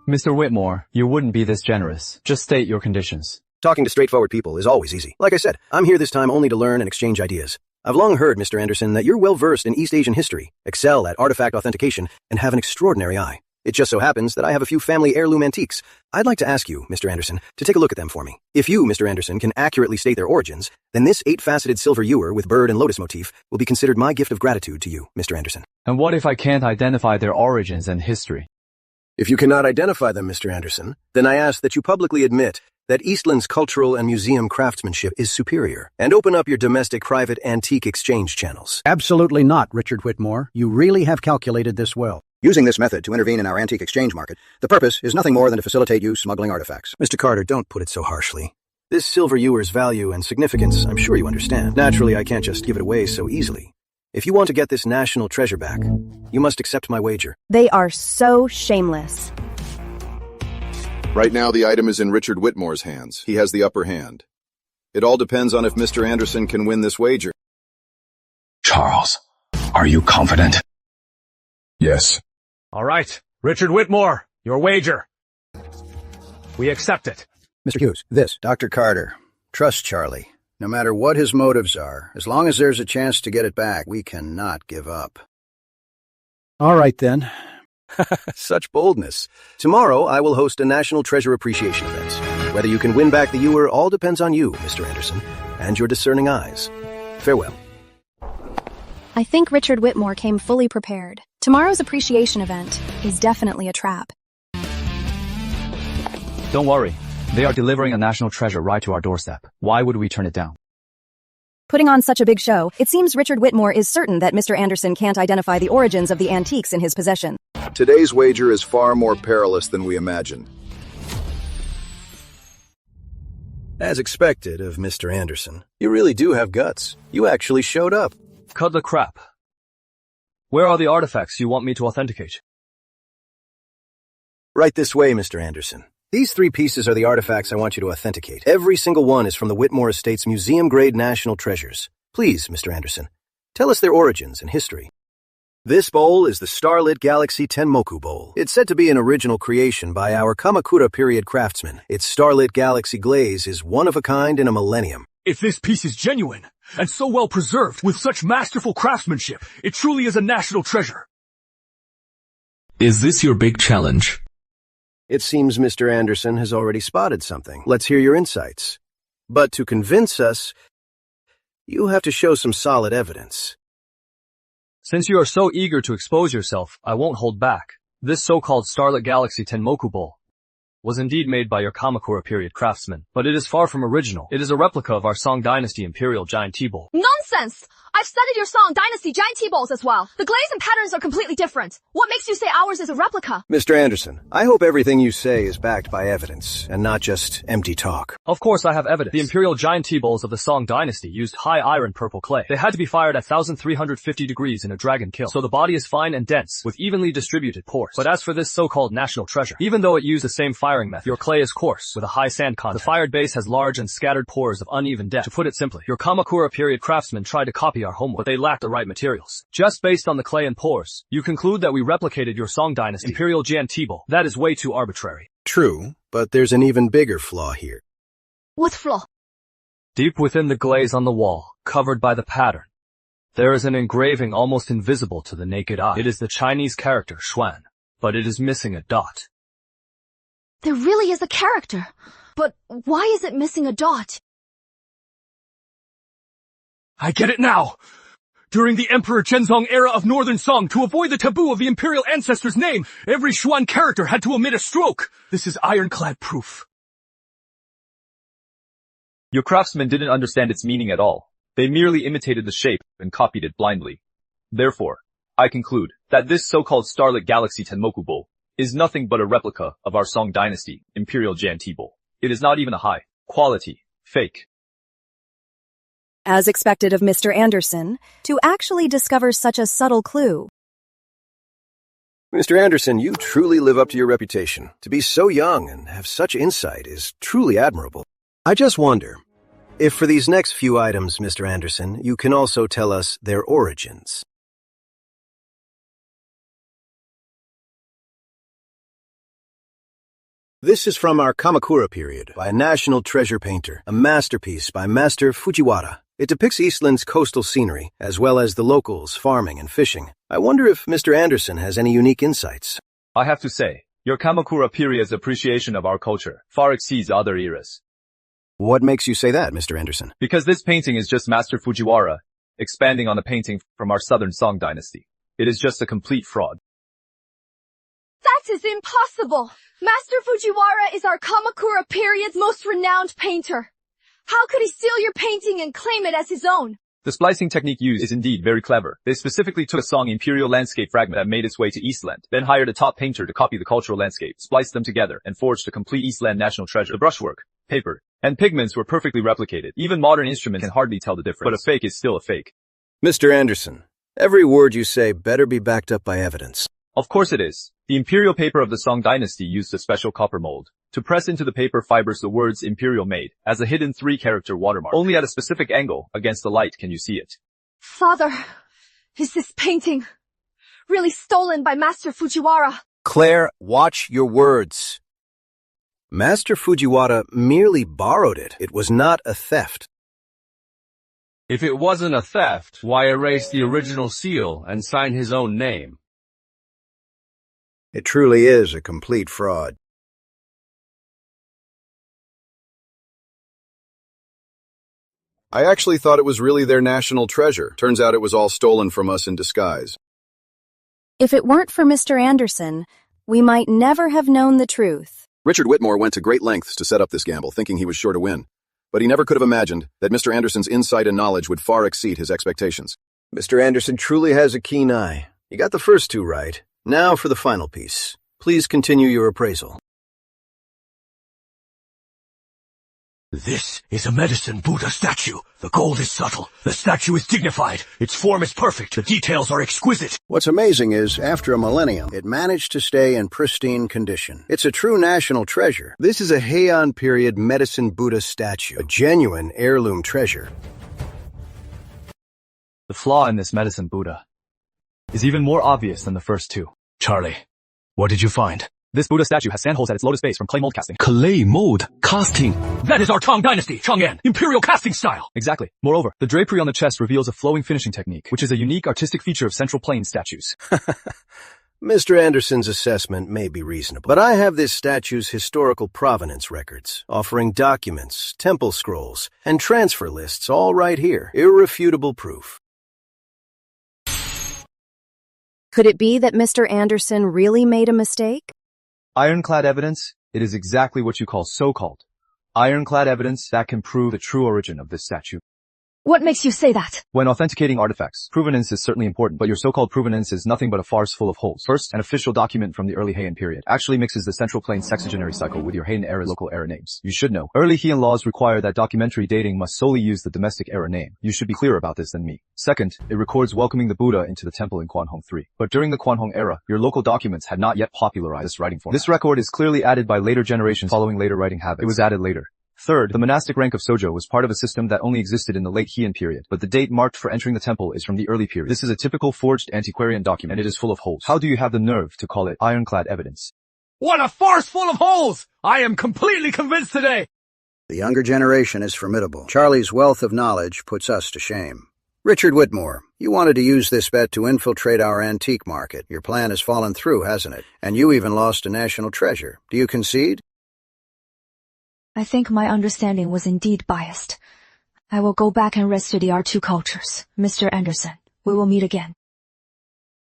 Mr. Whitmore, you wouldn't be this generous. Just state your conditions. Talking to straightforward people is always easy. Like I said, I'm here this time only to learn and exchange ideas. I've long heard, Mr. Anderson, that you're well-versed in East Asian history, excel at artifact authentication, and have an extraordinary eye. It just so happens that I have a few family heirloom antiques. I'd like to ask you, Mr. Anderson, to take a look at them for me. If you, Mr. Anderson, can accurately state their origins, then this 8-faceted silver ewer with bird and lotus motif will be considered my gift of gratitude to you, Mr. Anderson. And what if I can't identify their origins and history? If you cannot identify them, Mr. Anderson, then I ask that you publicly admit that Eastland's cultural and museum craftsmanship is superior, and open up your domestic private antique exchange channels. Absolutely not, Richard Whitmore. You really have calculated this well. Using this method to intervene in our antique exchange market, the purpose is nothing more than to facilitate you smuggling artifacts. Mr. Carter, don't put it so harshly. This silver ewer's value and significance, I'm sure you understand. Naturally, I can't just give it away so easily. If you want to get this national treasure back, you must accept my wager. They are so shameless. Right now, the item is in Richard Whitmore's hands. He has the upper hand. It all depends on if Mr. Anderson can win this wager. Charles, are you confident? Yes. All right, Richard Whitmore, your wager. We accept it. Mr. Hughes, this. Dr. Carter, trust Charlie. No matter what his motives are, as long as there's a chance to get it back, we cannot give up. All right, then. Such boldness. Tomorrow, I will host a National Treasure Appreciation event. Whether you can win back the ewer all depends on you, Mr. Anderson, and your discerning eyes. Farewell. I think Richard Whitmore came fully prepared. Tomorrow's appreciation event is definitely a trap. Don't worry. They are delivering a national treasure right to our doorstep. Why would we turn it down? Putting on such a big show, it seems Richard Whitmore is certain that Mr. Anderson can't identify the origins of the antiques in his possession. Today's wager is far more perilous than we imagine. As expected of Mr. Anderson, you really do have guts. You actually showed up. Cut the crap. Where are the artifacts you want me to authenticate? Right this way, Mr. Anderson. These 3 pieces are the artifacts I want you to authenticate. Every single one is from the Whitmore Estate's museum-grade national treasures. Please, Mr. Anderson, tell us their origins and history. This bowl is the Starlit Galaxy Tenmoku Bowl. It's said to be an original creation by our Kamakura period craftsmen. Its Starlit Galaxy glaze is one of a kind in a millennium. If this piece is genuine, and so well preserved, with such masterful craftsmanship, it truly is a national treasure. Is this your big challenge? It seems Mr. Anderson has already spotted something. Let's hear your insights. But to convince us, you have to show some solid evidence. Since you are so eager to expose yourself, I won't hold back. This so-called Starlit Galaxy Tenmoku Bowl. was indeed made by your Kamakura period craftsman, but it is far from original. It is a replica of our Song Dynasty Imperial Giant Tea Bowl. Nonsense! I've studied your Song Dynasty Giant Tea Bowls as well. The glaze and patterns are completely different. What makes you say ours is a replica? Mr. Anderson, I hope everything you say is backed by evidence, and not just empty talk. Of course I have evidence. The Imperial Giant Tea Bowls of the Song Dynasty used high iron purple clay. They had to be fired at 1,350 degrees in a dragon kiln, so the body is fine and dense, with evenly distributed pores. But as for this so-called national treasure, even though it used the same firing method, your clay is coarse, with a high sand content. The fired base has large and scattered pores of uneven depth. To put it simply, your Kamakura period craftsmen tried to copy our homework, but they lacked the right materials. Just based on the clay and pores, you conclude that we replicated your Song Dynasty Imperial Giant Tea Bowl. That is way too arbitrary. True, but there's an even bigger flaw here. What flaw? Deep within the glaze on the wall, covered by the pattern, there is an engraving almost invisible to the naked eye. It is the Chinese character Xuan, but it is missing a dot. There really is a character, but why is it missing a dot? I get it now! During the Emperor Zhenzong era of Northern Song, to avoid the taboo of the imperial ancestor's name, every Xuan character had to omit a stroke. This is ironclad proof. Your craftsmen didn't understand its meaning at all. They merely imitated the shape and copied it blindly. Therefore, I conclude that this so-called Starlit Galaxy Tenmoku Bowl is nothing but a replica of our Song Dynasty Imperial Giant Tea Bowl. It is not even a high-quality fake. As expected of Mr. Anderson, to actually discover such a subtle clue. Mr. Anderson, you truly live up to your reputation. To be so young and have such insight is truly admirable. I just wonder, if for these next few items, Mr. Anderson, you can also tell us their origins. This is from our Kamakura period by a national treasure painter, a masterpiece by Master Fujiwara. It depicts Eastland's coastal scenery, as well as the locals farming and fishing. I wonder if Mr. Anderson has any unique insights. I have to say, your Kamakura period's appreciation of our culture far exceeds other eras. What makes you say that, Mr. Anderson? Because this painting is just Master Fujiwara expanding on a painting from our Southern Song Dynasty. It is just a complete fraud. That is impossible! Master Fujiwara is our Kamakura period's most renowned painter. How could he steal your painting and claim it as his own? The splicing technique used is indeed very clever. They specifically took a Song Imperial landscape fragment that made its way to Eastland, then hired a top painter to copy the cultural landscape, spliced them together, and forged a complete Eastland national treasure. The brushwork, paper, and pigments were perfectly replicated. Even modern instruments can hardly tell the difference. But a fake is still a fake. Mr. Anderson, every word you say better be backed up by evidence. Of course it is. The imperial paper of the Song Dynasty used a special copper mold to press into the paper fibers the words Imperial made as a hidden 3-character watermark. Only at a specific angle against the light can you see it. Father, is this painting really stolen by Master Fujiwara? Claire, watch your words. Master Fujiwara merely borrowed it. It was not a theft. If it wasn't a theft, why erase the original seal and sign his own name? It truly is a complete fraud. I actually thought it was really their national treasure. Turns out it was all stolen from us in disguise. If it weren't for Mr. Anderson, we might never have known the truth. Richard Whitmore went to great lengths to set up this gamble, thinking he was sure to win. But he never could have imagined that Mr. Anderson's insight and knowledge would far exceed his expectations. Mr. Anderson truly has a keen eye. You got the first two right. Now for the final piece. Please continue your appraisal. This is a medicine Buddha statue. The gold is subtle. The statue is dignified. Its form is perfect. The details are exquisite. What's amazing is, after a millennium, it managed to stay in pristine condition. It's a true national treasure. This is a Heian period medicine Buddha statue, a genuine heirloom treasure. The flaw in this medicine Buddha is even more obvious than the first two. Charlie, what did you find? This Buddha statue has sandholes at its lotus base from clay mold casting. Clay mold casting? That is our Tang Dynasty, Chang'an, imperial casting style. Exactly. Moreover, the drapery on the chest reveals a flowing finishing technique, which is a unique artistic feature of Central Plains statues. Mr. Anderson's assessment may be reasonable, but I have this statue's historical provenance records, offering documents, temple scrolls, and transfer lists all right here. Irrefutable proof. Could it be that Mr. Anderson really made a mistake? Ironclad evidence It is exactly what you call so-called ironclad evidence that can prove the true origin of this statue. What makes you say that? When authenticating artifacts, provenance is certainly important, but your so-called provenance is nothing but a farce full of holes. First, an official document from the early Heian period actually mixes the Central Plain sexagenary cycle with your Heian era local era names. You should know. Early Heian laws require that documentary dating must solely use the domestic era name. You should be clearer about this than me. Second, it records welcoming the Buddha into the temple in Quanhong III. But during the Quanhong era, your local documents had not yet popularized this writing format. This record is clearly added by later generations following later writing habits. It was added later. Third, the monastic rank of Sojo was part of a system that only existed in the late Heian period, but the date marked for entering the temple is from the early period. This is a typical forged antiquarian document, and it is full of holes. How do you have the nerve to call it ironclad evidence? What a farce full of holes! I am completely convinced today! The younger generation is formidable. Charlie's wealth of knowledge puts us to shame. Richard Whitmore, you wanted to use this bet to infiltrate our antique market. Your plan has fallen through, hasn't it? And you even lost a national treasure. Do you concede? I think my understanding was indeed biased. I will go back and restudy our two cultures. Mr. Anderson, we will meet again.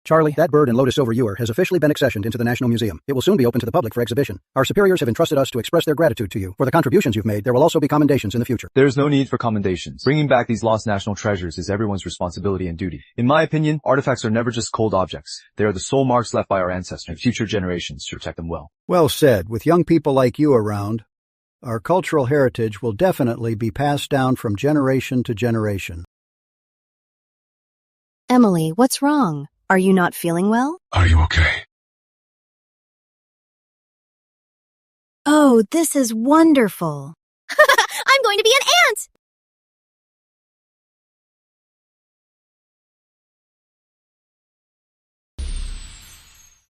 Charlie, that bird and lotus silver ewer has officially been accessioned into the National Museum. It will soon be open to the public for exhibition. Our superiors have entrusted us to express their gratitude to you. For the contributions you've made, there will also be commendations in the future. There's no need for commendations. Bringing back these lost national treasures is everyone's responsibility and duty. In my opinion, artifacts are never just cold objects. They are the soul marks left by our ancestors, and future generations should protect them well. Well said. With young people like you around, our cultural heritage will definitely be passed down from generation to generation. Emily, what's wrong? Are you not feeling well? Are you okay? Oh, this is wonderful. I'm going to be an ant!